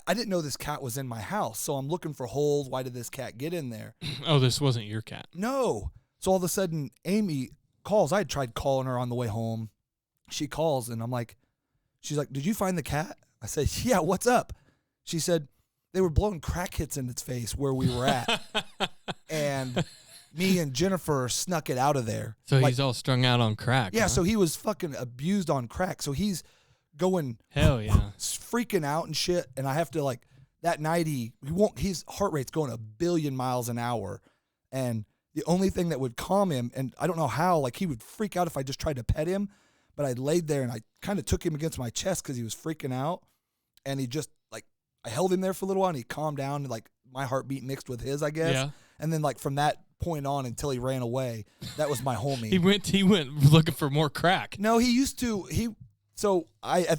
I didn't know this cat was in my house, so I'm looking for holes. Why did this cat get in there? Oh, this wasn't your cat. No. So all of a sudden, Amy calls. I had tried calling her on the way home. She calls, and she's like, did you find the cat? I said, yeah, what's up? She said, they were blowing crack hits in its face where we were at. And me and Jennifer snuck it out of there. So he's all strung out on crack. Yeah, huh? so he was fucking abused on crack. So he's going Hell yeah. freaking out and shit. And I have to, like, that night his heart rate's going 1 billion miles an hour. And the only thing that would calm him, and I don't know how, like, he would freak out if I just tried to pet him, but I laid there and I kind of took him against my chest because he was freaking out. And he just, like, I held him there for a little while and he calmed down, and, like, my heartbeat mixed with his, I guess. Yeah. And then, like, from that point on until he ran away, that was my homie. He went looking for more crack. No, he used to,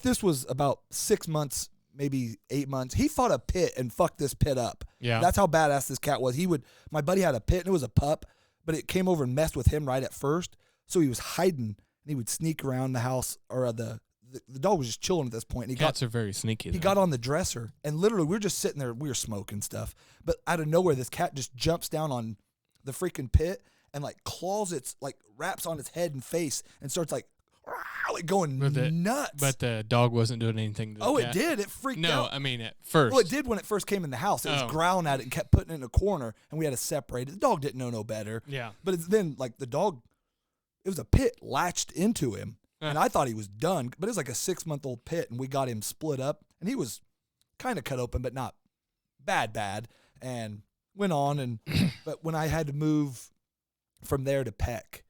this was about 6 months, maybe 8 months. He fought a pit and fucked this pit up. Yeah. That's how badass this cat was. My buddy had a pit, and it was a pup, but it came over and messed with him right at first. So he was hiding, and he would sneak around the house, or the dog was just chilling at this point. And Cats are very sneaky. he got on the dresser, and literally we were just sitting there, we were smoking stuff. But out of nowhere, this cat just jumps down on the freaking pit and, like, wraps on its head and face and starts like going nuts. But the dog wasn't doing anything to the cat. It did. It freaked out. No, I mean at first. Well, it did when it first came in the house. It was growling at it and kept putting it in a corner, and we had to separate it. The dog didn't know no better. Yeah. But then, like, the dog, it was a pit latched into him, and I thought he was done. But it was like a 6-month-old pit, and we got him split up, and he was kind of cut open, but not bad, and went on. And but when I had to move from there to Peck,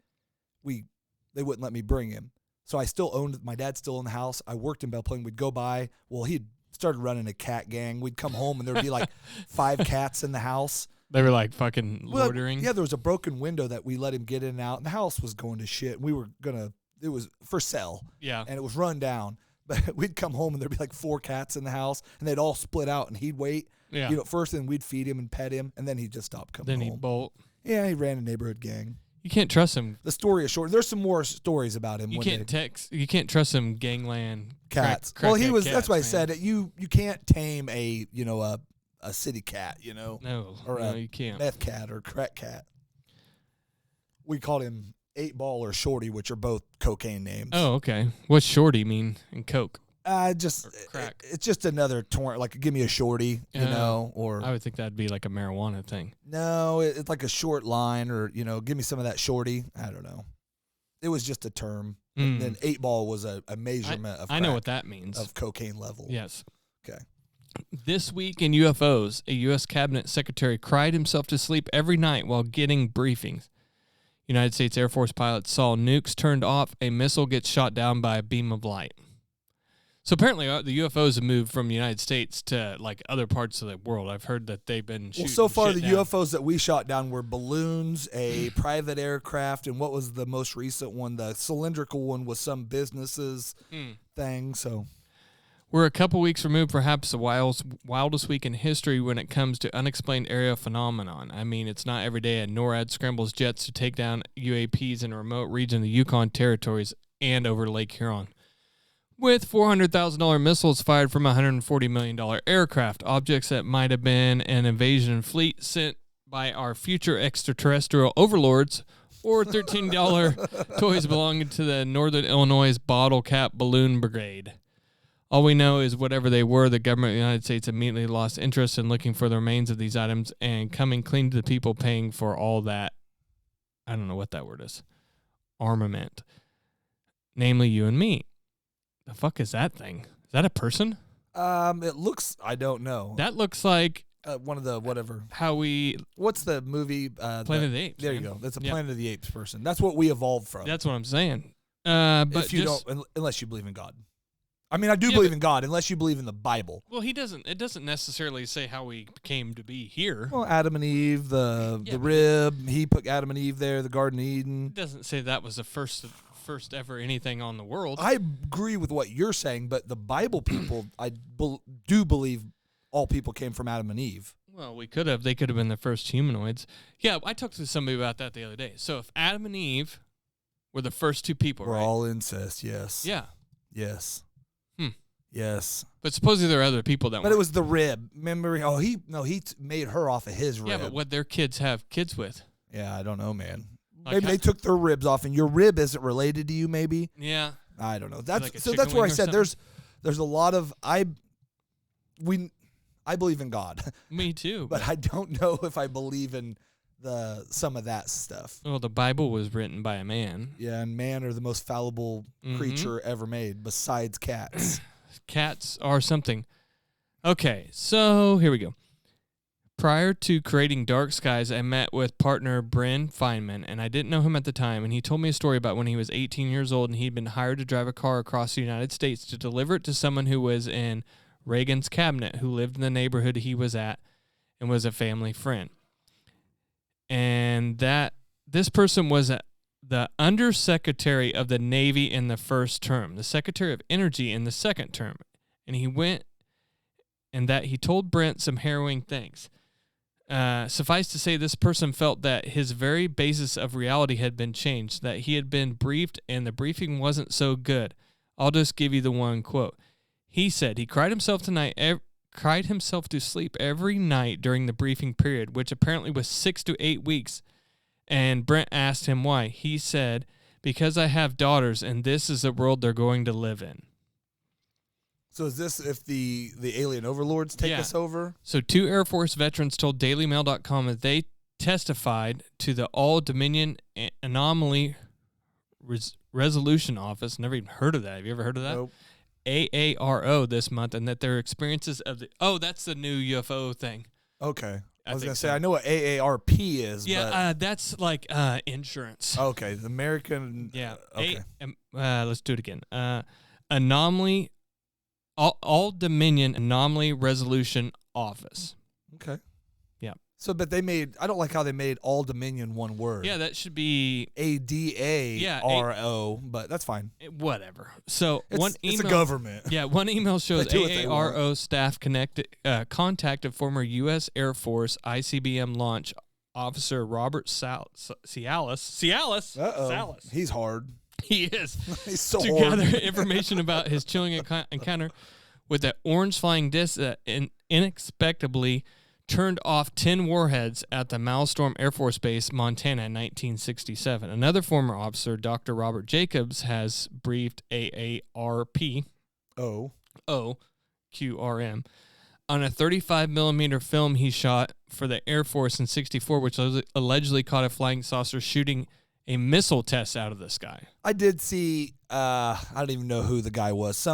they wouldn't let me bring him. So I still owned, my dad's still in the house. I worked in Belle Plaine. We'd go by. Well, he'd started running a cat gang. We'd come home and there'd be like 5 cats in the house. They were like fucking Well, loitering. yeah, there was a broken window that we let him get in and out. And the house was going to shit. It was for sale. Yeah. And it was run down. But we'd come home and there'd be like 4 cats in the house, and they'd all split out, and he'd wait. Yeah. First, and we'd feed him and pet him, and then he'd just stop coming Then home. he'd bolt. Yeah, he ran a neighborhood gang. You can't trust him. The story is short. There's some more stories about him. You can't trust him gangland Cats. Crack Well, cats, that's why I man. said it. You can't tame a city cat, No, or no, a you can't. meth cat or crack cat. We called him 8 Ball or Shorty, which are both cocaine names. Oh, okay. What's shorty mean in coke? Just Or crack. It's just another torrent. Like, give me a shorty, or I would think that'd be like a marijuana thing. no, it's like a short line, or give me some of that shorty. I don't know. It was just a term. And then 8 Ball was a measurement of. I know crack, what that means. of cocaine level. Yes. Okay. This week in UFOs, a U.S. cabinet secretary cried himself to sleep every night while getting briefings. United States Air Force pilots saw nukes turned off, a missile gets shot down by a beam of light. So apparently the UFOs have moved from the United States to like other parts of the world. I've heard that they've been shooting Well, so far shit the down. UFOs that we shot down were balloons, a private aircraft, and what was the most recent one? The cylindrical one was some businesses thing. So, We're a couple weeks removed, perhaps the wildest week in history when it comes to unexplained aerial phenomenon. I mean, it's not every day a NORAD scrambles jets to take down UAPs in a remote region of the Yukon territories and over Lake Huron. With $400,000 missiles fired from a $140 million aircraft, objects that might have been an invasion fleet sent by our future extraterrestrial overlords, or $13 toys belonging to the Northern Illinois Bottle Cap Balloon Brigade. All we know is whatever they were, the government of the United States immediately lost interest in looking for the remains of these items and coming clean to the people paying for all that, I don't know what that word is, armament. Namely you and me. The fuck is that thing? Is that a person? It looks, I don't know. That looks like one of the whatever. What's the movie? Planet of the Apes. There man. you go. That's a Planet of the Apes person. That's what we evolved from. That's what I'm saying. But if you don't, unless you believe in God. I mean, I do believe in God, unless you believe in the Bible. Well, it doesn't necessarily say how we came to be here. Well, Adam and Eve, the rib, he put Adam and Eve there, the Garden of Eden. It doesn't say that was the first ever anything on the world. I agree with what you're saying, but the Bible people, do believe all people came from Adam and Eve. Well, they could have been the first humanoids. Yeah, I talked to somebody about that the other day. So if Adam and Eve were the first two people, we're right? all incest, yes. Yeah. Yes. Yes. But supposedly there are other people that But it was the rib. Remember? Oh, he made her off of his rib. Yeah, but what their kids have kids with? Yeah, I don't know, man. Like maybe they took their ribs off, and your rib isn't related to you, maybe? Yeah. I don't know. Like That's where I said something? there's a lot of I believe in God. Me too. But I don't know if I believe in some of that stuff. Well, the Bible was written by a man. Yeah, and man are the most fallible creature ever made, besides cats. Cats are something. Okay, so here we go. Prior to creating Dark Skies, I met with partner Bryn Feynman, and I didn't know him at the time, and he told me a story about when he was 18 years old and he'd been hired to drive a car across the United States to deliver it to someone who was in Reagan's cabinet, who lived in the neighborhood he was at and was a family friend. And that this person was the undersecretary of the Navy in the first term, the secretary of energy in the second term. And he went and that he told Brent some harrowing things. Suffice to say, this person felt that his very basis of reality had been changed, that he had been briefed and the briefing wasn't so good. I'll just give you the one quote. He said he cried himself to sleep every night during the briefing period, which apparently was 6 to 8 weeks. And Brent asked him why. He said, because I have daughters and this is the world they're going to live in. So is this if the alien overlords take us over? So 2 Air Force veterans told DailyMail.com that they testified to the All Dominion Anomaly Resolution Office. Never even heard of that. Have you ever heard of that? Nope. AARO this month, and that their experiences of that's the new UFO thing. Okay. I was think going to say, so. I know what AARP is. Yeah, that's like insurance. Okay, the American. Yeah. Okay. Let's do it again. Anomaly, All Dominion Anomaly Resolution Office. Okay. Yeah. So, but they made, I don't like how they made All Dominion one word. Yeah, that should be ADARO, but that's fine. Whatever. So one email. It's a government. Yeah, one email shows They do what they AARO staff contacted former U.S. Air Force ICBM launch officer Robert Cialis. Salas. He's hard. He is. He's so to hard. gather information about his chilling encounter with the orange flying disc that inexplicably turned off 10 warheads at the Maelstrom Air Force Base, Montana, in 1967. Another former officer, Dr. Robert Jacobs, has briefed AARP, QRM, on a 35-millimeter film he shot for the Air Force in 1964, which allegedly caught a flying saucer shooting a missile test out of the sky. I did see, I don't even know who the guy was,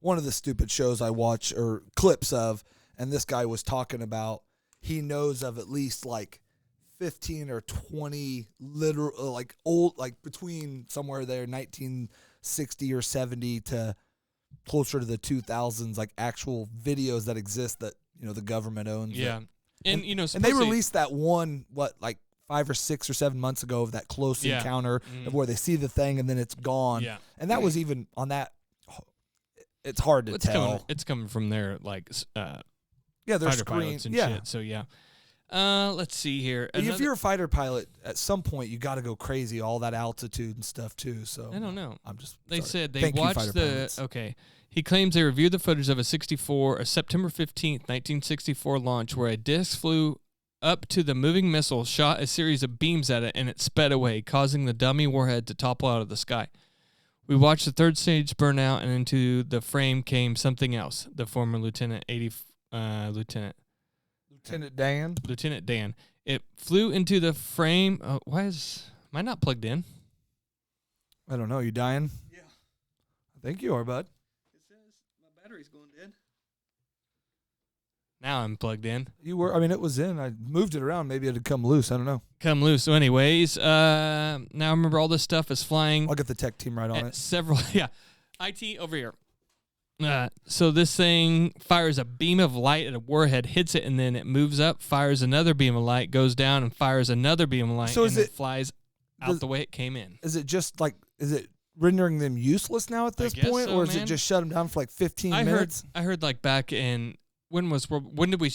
one of the stupid shows I watch or clips of, and this guy was talking about he knows of at least like 15 or 20 literal, like old, like between somewhere there, 1960 or 70 to closer to the 2000s, like actual videos that exist that, the government owns. Yeah. And they released that one, like 5 or 6 or 7 months ago of that close encounter of where they see the thing and then it's gone. Yeah. And that was even on that. it's hard to tell. It's coming from their like Yeah, they're fighter pilots and shit. So yeah. Let's see here. If you're a fighter pilot, at some point you got to go crazy, all that altitude and stuff too. So I don't know. I'm just. They sorry. said they Thank you, watched fighter the. pilots. Okay, he claims they reviewed the footage of a September 15th, 1964 launch where a disc flew up to the moving missile, shot a series of beams at it, and it sped away, causing the dummy warhead to topple out of the sky. We watched the third stage burn out, and into the frame came something else. The former Lieutenant Dan. It flew into the frame. Am I not plugged in? I don't know. You dying? Yeah. I think you are, bud. It says my battery's going dead. Now I'm plugged in. You were. I mean, it was in. I moved it around. Maybe it had come loose. I don't know. Come loose. So, anyways, now remember all this stuff is flying. I'll get the tech team right on it. Several. Yeah. IT over here. So this thing fires a beam of light at a warhead, hits it, and then it moves up, fires another beam of light, goes down, and fires another beam of light, So and it flies out the way it came in. Is it just like? Is it rendering them useless now at this guess point, so, or is man. it just shut them down for like 15 minutes? I heard like back in when did we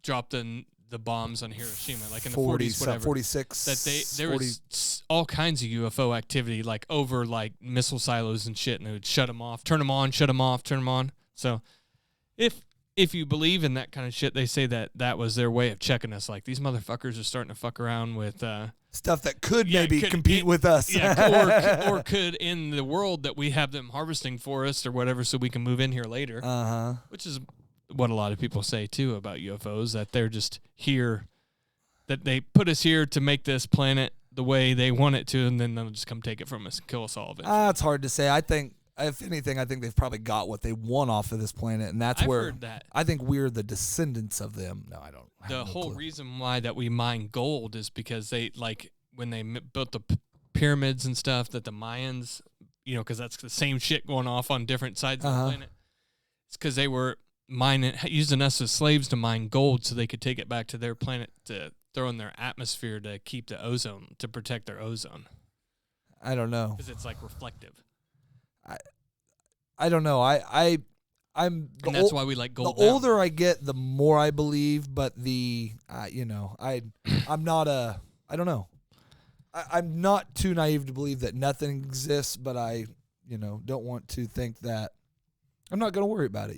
drop the bombs on Hiroshima? Like in the 40s, whatever. 46. That there was all kinds of UFO activity, like over like missile silos and shit, and it would shut them off, turn them on, shut them off, turn them on. So, if you believe in that kind of shit, they say that was their way of checking us. Like these motherfuckers are starting to fuck around with stuff that could compete with us. Yeah, or could in the world that we have them harvesting for us or whatever, so we can move in here later. Which is what a lot of people say too about UFOs, that they're just here, that they put us here to make this planet the way they want it to, and then they'll just come take it from us and kill us all eventually. It's hard to say. I think, if anything, I think they've probably got what they want off of this planet, and that's I've where heard that. I think we're the descendants of them. No, I don't. The whole reason why that we mine gold is because they, like, when they built the pyramids and stuff, that the Mayans, because that's the same shit going off on different sides of the planet. It's because they were using us as slaves to mine gold so they could take it back to their planet to throw in their atmosphere to keep the ozone, to protect their ozone. I don't know. Because it's like reflective. I don't know. I'm. And that's why we like gold. The older I get, the more I believe. But I'm not a. I don't know. I'm not too naive to believe that nothing exists, but I, don't want to think that I'm not going to worry about it.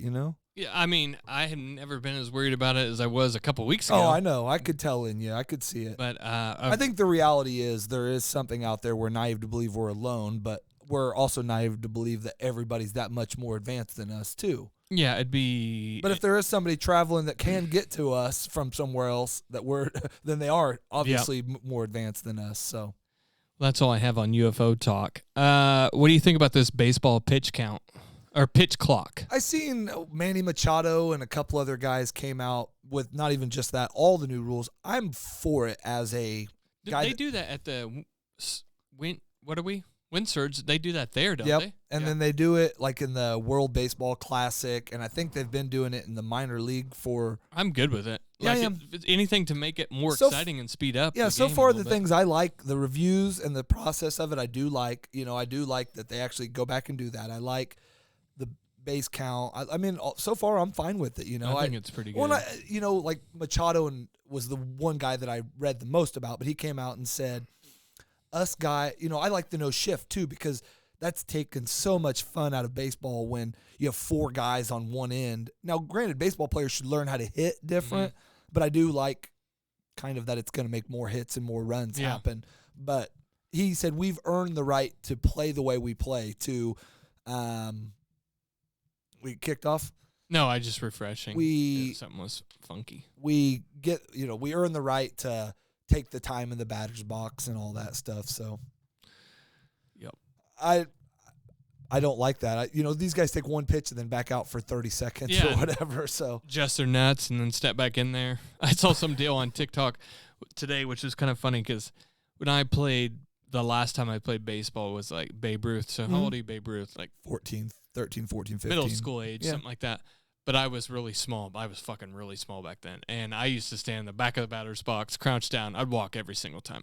Yeah, I mean, I had never been as worried about it as I was a couple weeks ago. Oh, I know. I could tell in you. I could see it. But I think the reality is there is something out there. We're naive to believe we're alone, but we're also naive to believe that everybody's that much more advanced than us too. Yeah, it'd be. But if there is somebody traveling that can get to us from somewhere else, then they are obviously more advanced than us. So that's all I have on UFO talk. What do you think about this baseball pitch count or pitch clock? I seen Manny Machado and a couple other guys came out with not even just that, all the new rules. I'm for it as a guy. They do that at the Wind Surge. They do that there, don't yep. they? And then they do it like in the World Baseball Classic, and I think they've been doing it in the minor league for. I'm good with it. Yeah, like anything to make it more exciting and speed up. Yeah, the so game far a the little things I like, the reviews and the process of it, I do like. I do like that they actually go back and do that. I like the base count. I mean, so far I'm fine with it. I think it's pretty good. Well, like Machado was the one guy that I read the most about, but he came out and said, "Us guy, I like the no shift too because that's taken so much fun out of baseball when you have four guys on one end. Now, granted, baseball players should learn how to hit different, but I do like kind of that it's going to make more hits and more runs happen. But he said we've earned the right to play the way we play. We kicked off. No, I just refreshing. Something was funky. We we earn the right to take the time in the batter's box and all that stuff. So, yep. I don't like that. These guys take one pitch and then back out for 30 seconds or whatever. So adjust their nuts and then step back in there. I saw some deal on TikTok today, which was kind of funny because when I played, the last time I played baseball was like Babe Ruth. So how old are you, Babe Ruth? Like 13, 14, 15. Middle school age, something like that. But I was really small. I was fucking really small back then. And I used to stand in the back of the batter's box, crouch down. I'd walk every single time.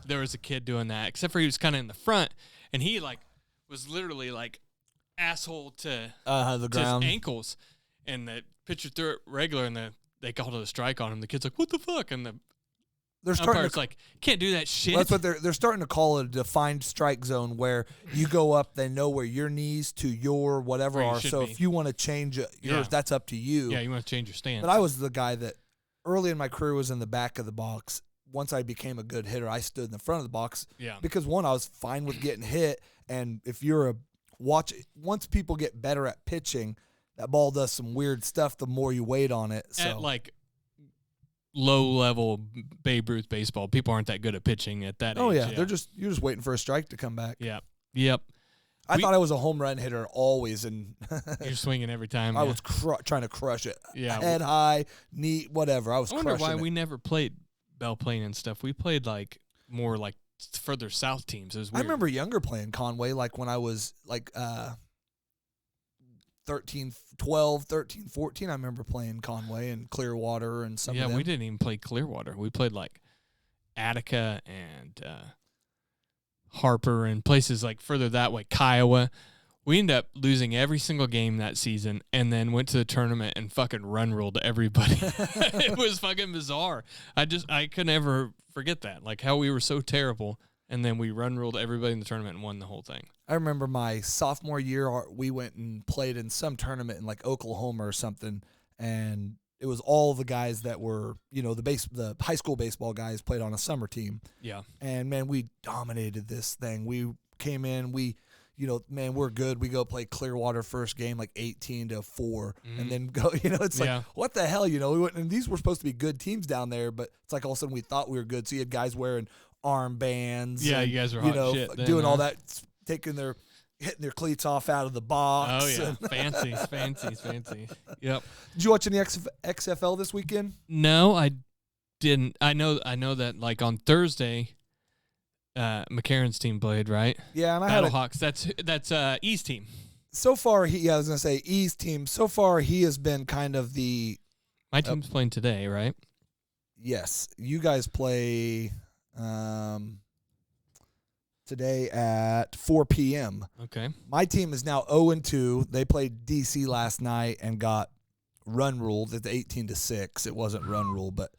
There was a kid doing that, except for he was kind of in the front. And he, was literally, asshole to the to ground. his ankles, and the pitcher threw it regular, and they called it a strike on him. The kid's like, "What the fuck?" And the They're starting umpire's to like, "Can't do that shit." Well, that's what they're starting to call it, a defined strike zone, where you go up, they know where your knees to your whatever Where you are. should So be. if you want to change yours, Yeah. that's up to you. Yeah, you want to change your stance. But I was the guy that early in my career was in the back of the box. Once I became a good hitter, I stood in the front of the box. Yeah. Because one, I was fine with getting hit, and if you're once people get better at pitching, that ball does some weird stuff. The more you wait on it, so At like low level Babe Ruth baseball, people aren't that good at pitching at that age. yeah, you're just waiting for a strike to come back. Yeah. Yep. I thought I was a home run hitter always, and You're swinging every time. I yeah. was trying to crush it. Yeah. Head high, knee, whatever. I was I wonder crushing why it. we never played Belle Plaine and stuff. We played like more like further south teams. It was I weird. remember younger playing Conway, like when I was like 12, 13, 14. I remember playing Conway and Clearwater and some Yeah, of them. we didn't even play Clearwater. We played like Attica and Harper and places like further that way, Kiowa. We ended up losing every single game that season and then went to the tournament and fucking run ruled everybody. It was fucking bizarre. I could never forget that. Like how we were so terrible and then we run ruled everybody in the tournament and won the whole thing. I remember my sophomore year, we went and played in some tournament in like Oklahoma or something, and it was all the guys that were, the high school baseball guys played on a summer team. Yeah. And man, we dominated this thing. We came in, we're good. We go play Clearwater first game like 18-4, and then go. It's like what the hell, we went, and these were supposed to be good teams down there, but it's like all of a sudden we thought we were good. So you had guys wearing armbands. Yeah, and, you guys were hot shit then, doing all huh? that, hitting their cleats off out of the box. Oh yeah, and- fancy. Yep. Did you watch any XFL this weekend? No, I didn't. I know that like on Thursday, McCarron's team played, right? Yeah, and I had Battlehawks. That's East team. so far. I was gonna say East team. So far, he has been kind of the. My team's playing today, right? Yes, you guys play today at 4 p.m. Okay. My team is now 0-2. They played DC last night and got run ruled at the 18-6. It wasn't run ruled, but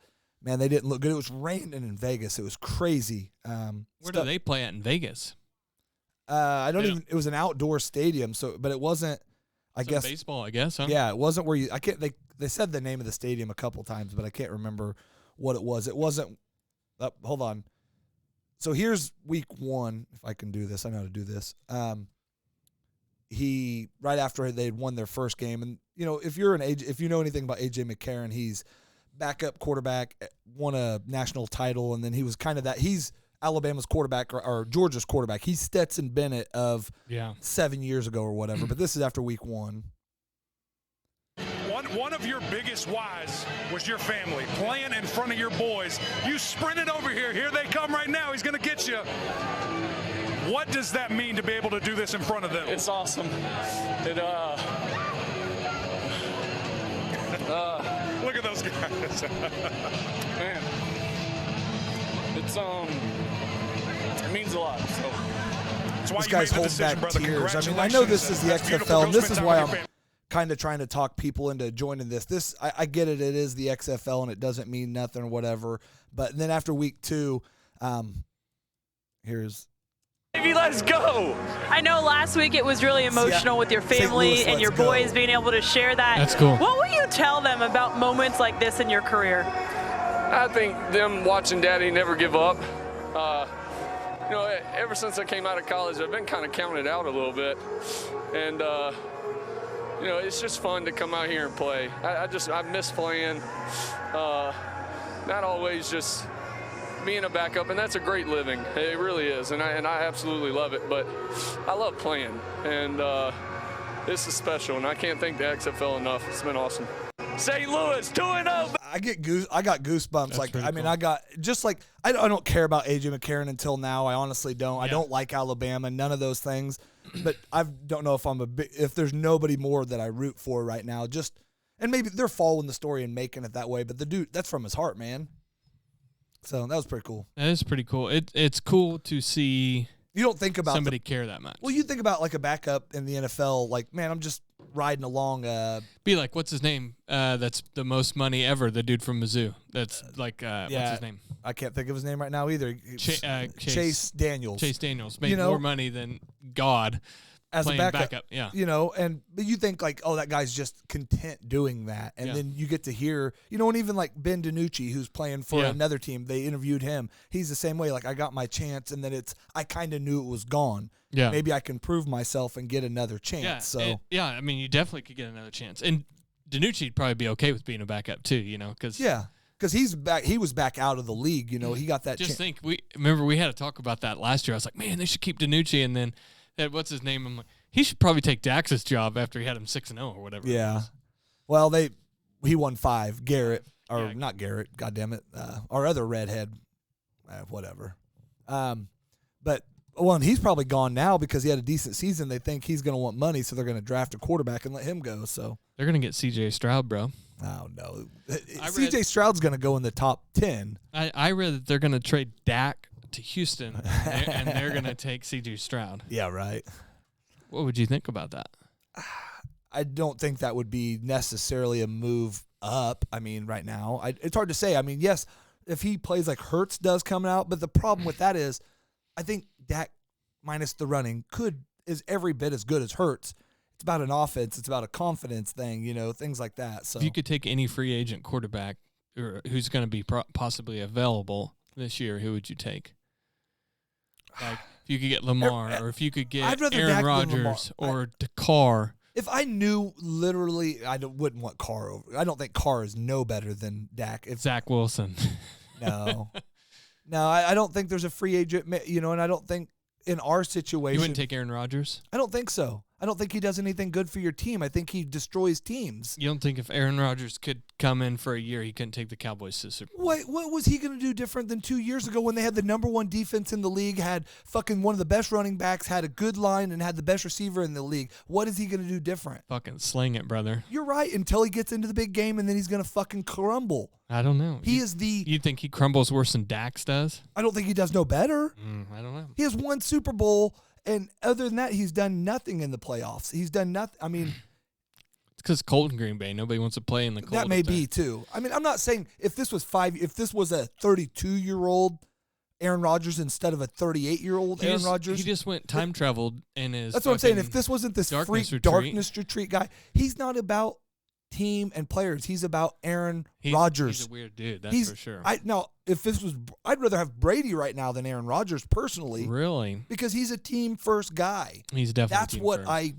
man, they didn't look good. It was raining in Vegas. It was crazy. Where do they play at in Vegas? I don't even. It was an outdoor stadium, but it wasn't. I Some guess baseball. I guess. Huh? Yeah, it wasn't where you. I can't. They said the name of the stadium a couple times, but I can't remember what it was. It wasn't. Hold on. So here's week one. If I can do this, I know how to do this. He right after they'd won their first game, and if you know anything about AJ McCarron, he's backup quarterback, won a national title, and then he was kind of that. He's Alabama's quarterback or Georgia's quarterback. He's Stetson Bennett of 7 years ago or whatever. But this is after week one. One of your biggest whys was your family playing in front of your boys. You sprinted over here. Here they come right now. He's going to get you. What does that mean to be able to do this in front of them? It's awesome. Look at those guys. Man, it means a lot. So that's why This you guy's made the holding decision, back brother. tears. I mean, I know this is the That's beautiful. XFL, Go and this spend is time why with I'm your family. kind of trying to talk people into joining this. I get it. It is the XFL, and it doesn't mean nothing or whatever. But then after week two, here's. let's go. I know last week it was really emotional with your family Louis, and your let's go. boys being able to share that. That's cool. What will you tell them about moments like this in your career? I think them watching Daddy never give up. Ever since I came out of college, I've been kind of counted out a little bit. And, it's just fun to come out here and play. I miss playing. Not always just being a backup, and that's a great living. It really is, and I absolutely love it. But I love playing, and this is special, and I can't thank the XFL enough. It's been awesome. St. Louis 2-0. I got goosebumps. That's I mean, cool. I got just like I don't care about AJ McCarron until now. I honestly don't. I Yeah. don't like Alabama. None of those things. But I don't know if there's nobody more that I root for right now. And maybe they're following the story and making it that way. But the dude, that's from his heart, man. So that was pretty cool. That is pretty cool. It's cool to see You don't think about somebody care that much. Well, you think about like a backup in the NFL. Like, man, I'm just riding along. Be like, what's his name? That's the most money ever. The dude from Mizzou. That's like, what's his name? I can't think of his name right now either. Chase Daniels. Chase Daniels made more money than God as a backup. Yeah. But you think like, oh, that guy's just content doing that. And then you get to hear, and even like Ben DiNucci, who's playing for another team, they interviewed him. He's the same way. Like, I got my chance, and then I kind of knew it was gone. Yeah. Maybe I can prove myself and get another chance. Yeah. So I mean, you definitely could get another chance. And DiNucci'd probably be okay with being a backup too, because he's back. He was back out of the league. He got that. Just think, we had a talk about that last year. I was like, man, they should keep DiNucci, and then what's his name? I'm like, he should probably take Dax's job after he had him 6-0 or whatever. Yeah. Well, he won 5. Garrett, or not Garrett, goddamn it, our other redhead, whatever. But and he's probably gone now because he had a decent season. They think he's going to want money, so they're going to draft a quarterback and let him go. So they're going to get C.J. Stroud, bro. Oh no, C.J. Stroud's going to go in the top 10. I read that they're going to trade Dak to Houston, and they're going to take C.J. Stroud. Yeah, right. What would you think about that? I don't think that would be necessarily a move up. I mean, right now, it's hard to say. I mean, yes, if he plays like Hurts does coming out, but the problem with that is I think Dak minus the running is every bit as good as Hurts. It's about an offense. It's about a confidence thing, things like that. So if you could take any free agent quarterback or who's going to be possibly available this year, who would you take? Like, if you could get Lamar, or if you could get Aaron Rodgers or Carr. If I knew literally, I wouldn't want Carr over. I don't think Carr is no better than Dak. Zach Wilson. No. No, I don't think there's a free agent, and I don't think in our situation. You wouldn't take Aaron Rodgers? I don't think so. I don't think he does anything good for your team. I think he destroys teams. You don't think if Aaron Rodgers could come in for a year, he couldn't take the Cowboys to the Super Bowl? What was he going to do different than 2 years ago when they had the number 1 defense in the league, had fucking one of the best running backs, had a good line, and had the best receiver in the league? What is he going to do different? Fucking sling it, brother. You're right, until he gets into the big game, and then he's going to fucking crumble. I don't know. You think he crumbles worse than Dax does? I don't think he does no better. I don't know. He has 1 Super Bowl, and other than that, he's done nothing in the playoffs. He's done nothing. I mean, it's because cold in Green Bay. Nobody wants to play in the cold. That may be too. I mean, I'm not saying if this was a 32-year-old Aaron Rodgers instead of a 38-year-old Aaron Rodgers. He just went time traveled in his. That's what I'm saying. If this wasn't this freak darkness retreat guy, he's not about team and players. He's about Aaron Rodgers. He's a weird dude. That's for sure. I'd rather have Brady right now than Aaron Rodgers personally. Really? Because he's a team first guy. He's definitely. That's what first. I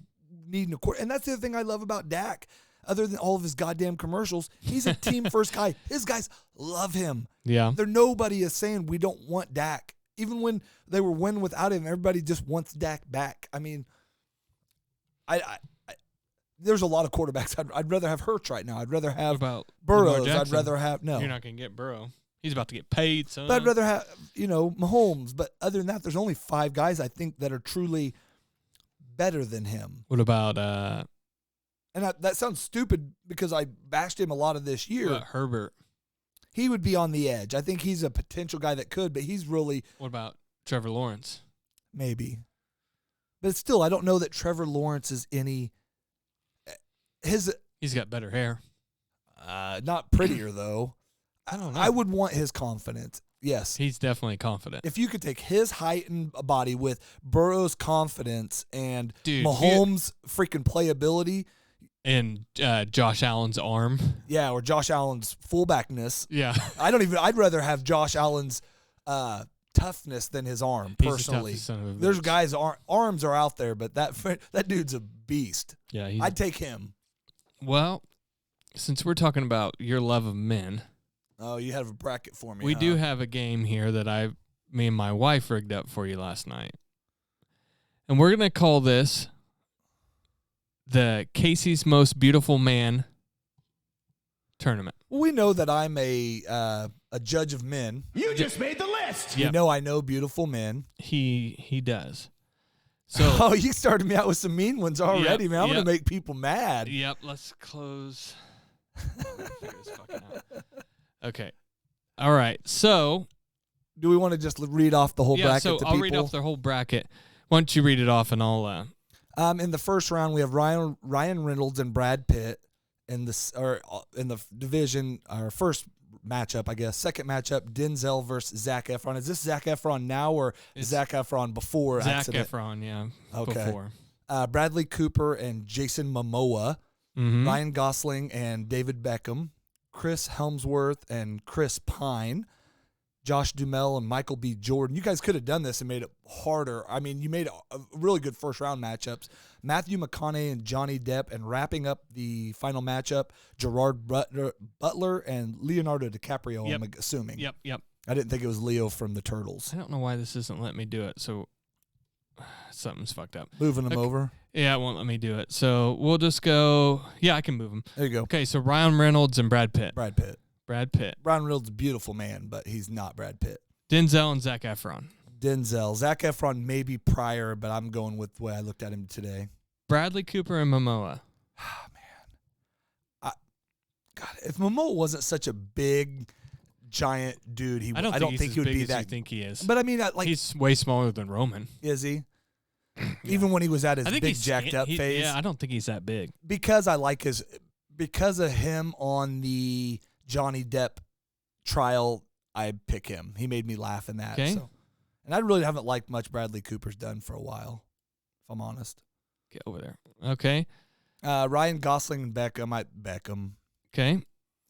need in a quarter, and that's the other thing I love about Dak. Other than all of his goddamn commercials, he's a team first guy. His guys love him. Yeah. Nobody is saying we don't want Dak. Even when they were winning without him, everybody just wants Dak back. I mean, there's a lot of quarterbacks. I'd rather have Hurts right now. I'd rather have Burrows. I'd rather have You're not going to get Burrow. He's about to get paid, son. But I'd rather have Mahomes. But other than that, there's only 5 guys I think that are truly better than him. What about And that sounds stupid because I bashed him a lot of this year. What about Herbert? He would be on the edge. I think he's a potential guy that could, but he's really. What about Trevor Lawrence? Maybe, but still, I don't know that Trevor Lawrence is any. He's got better hair. Not prettier though. I don't know. I would want his confidence. Yes, he's definitely confident. If you could take his height and body with Burrow's confidence and Mahomes' freaking playability. And Josh Allen's arm. Yeah, or Josh Allen's fullbackness. Yeah. I'd rather have Josh Allen's toughness than his arm, personally. He's the toughest son of a bitch. There's guys' arms are out there, but that dude's a beast. Yeah, I'd take him. Well, since we're talking about your love of men. Oh, you have a bracket for me. We do have a game here that me and my wife rigged up for you last night. And we're going to call this the Casey's Most Beautiful Man tournament. Well, we know that I'm a judge of men. You just made the list. You know I know beautiful men. He does. So oh, you started me out with some mean ones already, man. I'm going to make people mad. Yep, let's close. Figure this fucking out. Okay. All right. So do we want to just read off the whole bracket so to I'll people? read off the whole bracket. Why don't you read it off and I'll... In the first round, we have Ryan Reynolds and Brad Pitt in the division. Our first matchup, I guess. Second matchup, Denzel versus Zac Efron. Is this Zac Efron now or Zac Efron before Zac accident? Efron, yeah. Okay. Before. Bradley Cooper and Jason Momoa. Mm-hmm. Ryan Gosling and David Beckham. Chris Hemsworth and Chris Pine. Josh Duhamel and Michael B. Jordan. You guys could have done this and made it harder. I mean, you made a really good first-round matchups. Matthew McConaughey and Johnny Depp, and wrapping up the final matchup, Gerard Butler and Leonardo DiCaprio, Yep. I'm assuming. Yep. I didn't think it was Leo from the Turtles. I don't know why this isn't letting me do it, so something's fucked up. Moving them over. Yeah, it won't let me do it. So we'll just go... Yeah, I can move them. There you go. Okay, so Ryan Reynolds and Brad Pitt. Brad Pitt. Ryan Reynolds is a beautiful man, but he's not Brad Pitt. Denzel and Zac Efron. Denzel. Zac Efron maybe prior, but I'm going with the way I looked at him today. Bradley Cooper and Momoa. God, if Momoa wasn't such a big, giant dude, I don't think he would be as that. you think he is. But I mean, he's way smaller than Roman. Is he? Even when he was at his I think big he's jacked up phase. Yeah, I don't think he's that big. Because of him on the Johnny Depp trial, I pick him. He made me laugh in that. Okay. So. And I really haven't liked much Bradley Cooper's done for a while, if I'm honest. Get over there. Okay. Ryan Gosling and Beckham. Okay.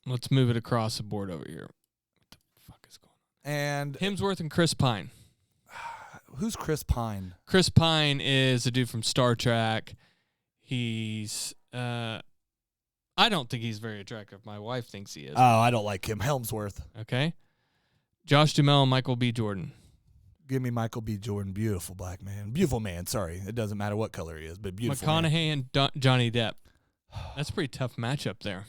Let's move it across the board over here. What the fuck is going on? And Hemsworth and Chris Pine. Who's Chris Pine? Chris Pine is a dude from Star Trek. He's I don't think he's very attractive. My wife thinks he is. Oh, I don't like him. Hemsworth. Okay. Josh Duhamel and Michael B. Jordan. Give me Michael B. Jordan. Beautiful black man. Beautiful man. Sorry. It doesn't matter what color he is, but beautiful McConaughey man. and Johnny Depp. That's a pretty tough matchup there.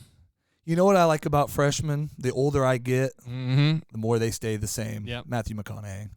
You know what I like about freshmen? The older I get, Mm-hmm. the more they stay the same. Yep. Matthew McConaughey.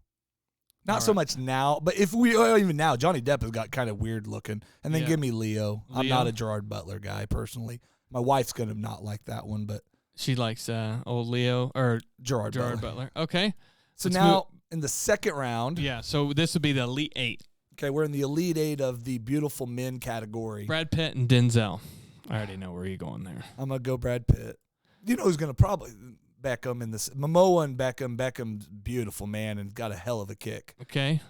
Not All so right. much now, but even now, Johnny Depp has got kind of weird looking. And then Yeah. give me Leo. I'm Leo? not a Gerard Butler guy, personally. My wife's going to not like that one, but She likes old Leo or Gerard Butler. Okay. So Let's now, in the second round, Yeah, so this would be the Elite Eight. okay, we're in the Elite Eight of the beautiful men category. Brad Pitt and Denzel. I already know where you're going there. I'm going to go Brad Pitt. You know who's going to probably Beckham in this? Momoa and Beckham. Beckham's beautiful man and got a hell of a kick. Okay.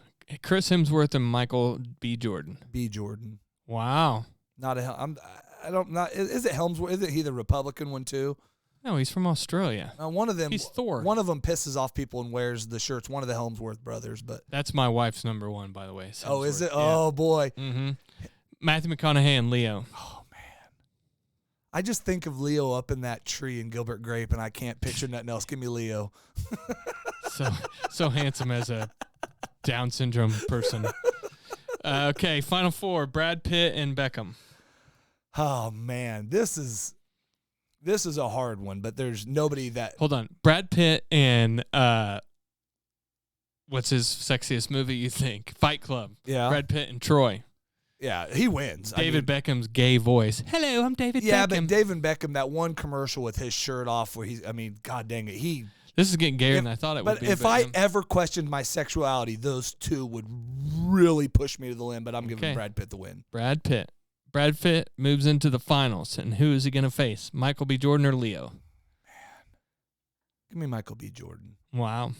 Chris Hemsworth and Michael B. Jordan. B. Jordan. Wow. Not a hell. I don't not. Is it Helmsworth? Isn't he the Republican one too? No, he's from Australia. One of them. He's Thor. One of them pisses off people and wears the shirts. One of the Helmsworth brothers, but That's my wife's number one, by the way. oh, is it? Hemsworth. Oh boy. Mm-hmm. Matthew McConaughey and Leo. Oh man. I just think of Leo up in that tree in Gilbert Grape, and I can't picture nothing else. Give me Leo. So handsome as a Down syndrome person. Okay, final four: Brad Pitt and Beckham. Oh man, this is a hard one, but there's nobody that. Hold on, Brad Pitt and what's his sexiest movie? You think Fight Club? Yeah. Brad Pitt and Troy. Yeah, he wins. David Beckham's gay voice. Hello, I'm David Yeah, Beckham. but David Beckham, that one commercial with his shirt off, where god dang it, This is getting gayer than I thought it would But be. if I ever questioned my sexuality, those two would really push me to the limb. But I'm giving Okay. Brad Pitt the win. Brad Pitt moves into the finals, and who is he going to face? Michael B. Jordan or Leo? Give me Michael B. Jordan. Wow.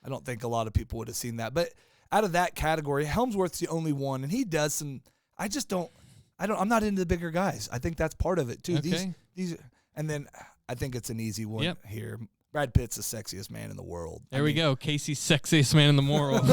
I don't think a lot of people would have seen that. But out of that category, Helmsworth's the only one, and he does some. I just don't. I'm not into the bigger guys. I think that's part of it too. Okay. These, and then I think it's an easy one Yep. here. Brad Pitt's the sexiest man in the world. There we go. Casey's sexiest man in the world,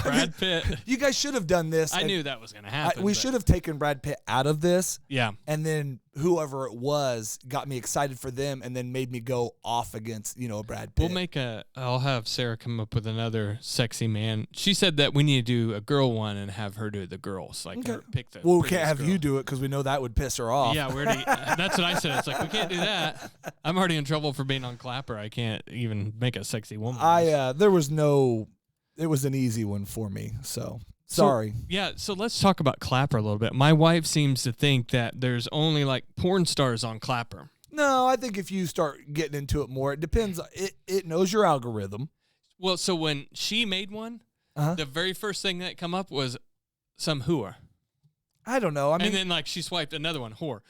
Brad Pitt. You guys should have done this. I and knew that was going to happen. we but- should have taken Brad Pitt out of this. Yeah. And then whoever it was got me excited for them and then made me go off against, a Brad Pitt. I'll have Sarah come up with another sexy man. She said that we need to do a girl one and have her do the girls. Like her pick the Well, we prettiest can't have girl. you do it because we know that would piss her off. Yeah, we already, that's what I said. It's like, we can't do that. I'm already in trouble for being on Clapper. I can't even make a sexy woman. It was an easy one for me. So sorry. So let's talk about Clapper a little bit. My wife seems to think that there's only like porn stars on Clapper. No, I think if you start getting into it more, it depends. It knows your algorithm. Well, so when she made one, the very first thing that come up was some whore. I don't know. I mean, and then like she swiped another one, whore.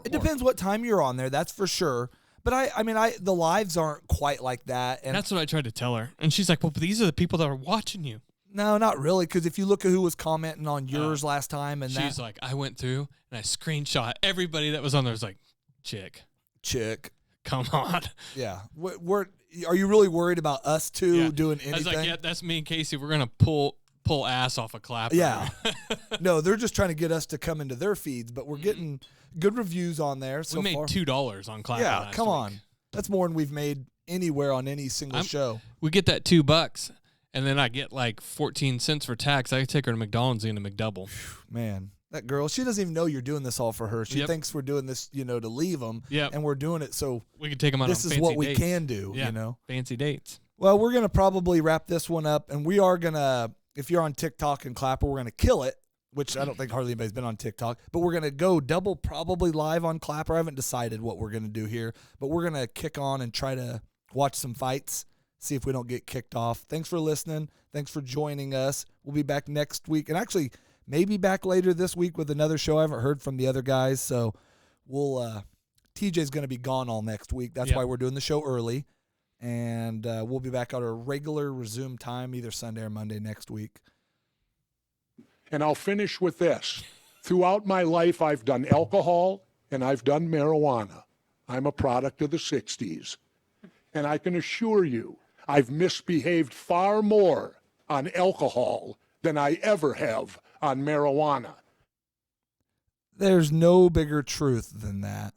It depends what time you're on there. That's for sure. But I mean, the lives aren't quite like that. And that's what I tried to tell her. And she's like, well, but these are the people that are watching you. No, not really. Because if you look at who was commenting on yours last time, and she's like, I went through and I screenshot everybody that was on there. Was like, chick. Come on. Yeah. Are you really worried about us two doing anything? I was like, yeah, that's me and Casey. We're gonna pull ass off a clapper. Yeah. No, they're just trying to get us to come into their feeds, but we're getting good reviews on there so far. We made $2 on Clapper. Yeah, come on. That's more than we've made anywhere on any single show. We get that $2, and then I get like 14 cents for tax. I take her to McDonald's and a McDouble. Man, that girl, she doesn't even know you're doing this all for her. She thinks we're doing this, to leave them. Yep. And we're doing it so we can take them out. This on is what fancy we dates. can do. Fancy dates. Well, we're gonna probably wrap this one up, and we are gonna. If you're on TikTok and Clapper, we're gonna kill it. Which I don't think hardly anybody's been on TikTok, but we're gonna go double probably live on Clapper. I haven't decided what we're gonna do here, but we're gonna kick on and try to watch some fights, see if we don't get kicked off. Thanks for listening. Thanks for joining us. We'll be back next week, and actually maybe back later this week with another show. I haven't heard from the other guys, so we'll. TJ's gonna be gone all next week. That's why we're doing the show early, and we'll be back at our regular resume time, either Sunday or Monday next week. And I'll finish with this. Throughout my life, I've done alcohol and I've done marijuana. I'm a product of the 60s. And I can assure you, I've misbehaved far more on alcohol than I ever have on marijuana. There's no bigger truth than that.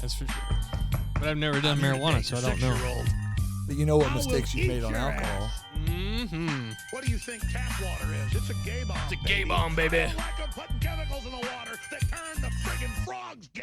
That's for sure. But I've never done marijuana, so I don't know. But you know what mistakes you've made on alcohol. Mm-hmm. What do you think tap water is? It's a gay bomb. It's a gay bomb, baby. Like I'm putting chemicals in the water that turn the friggin' frogs gay.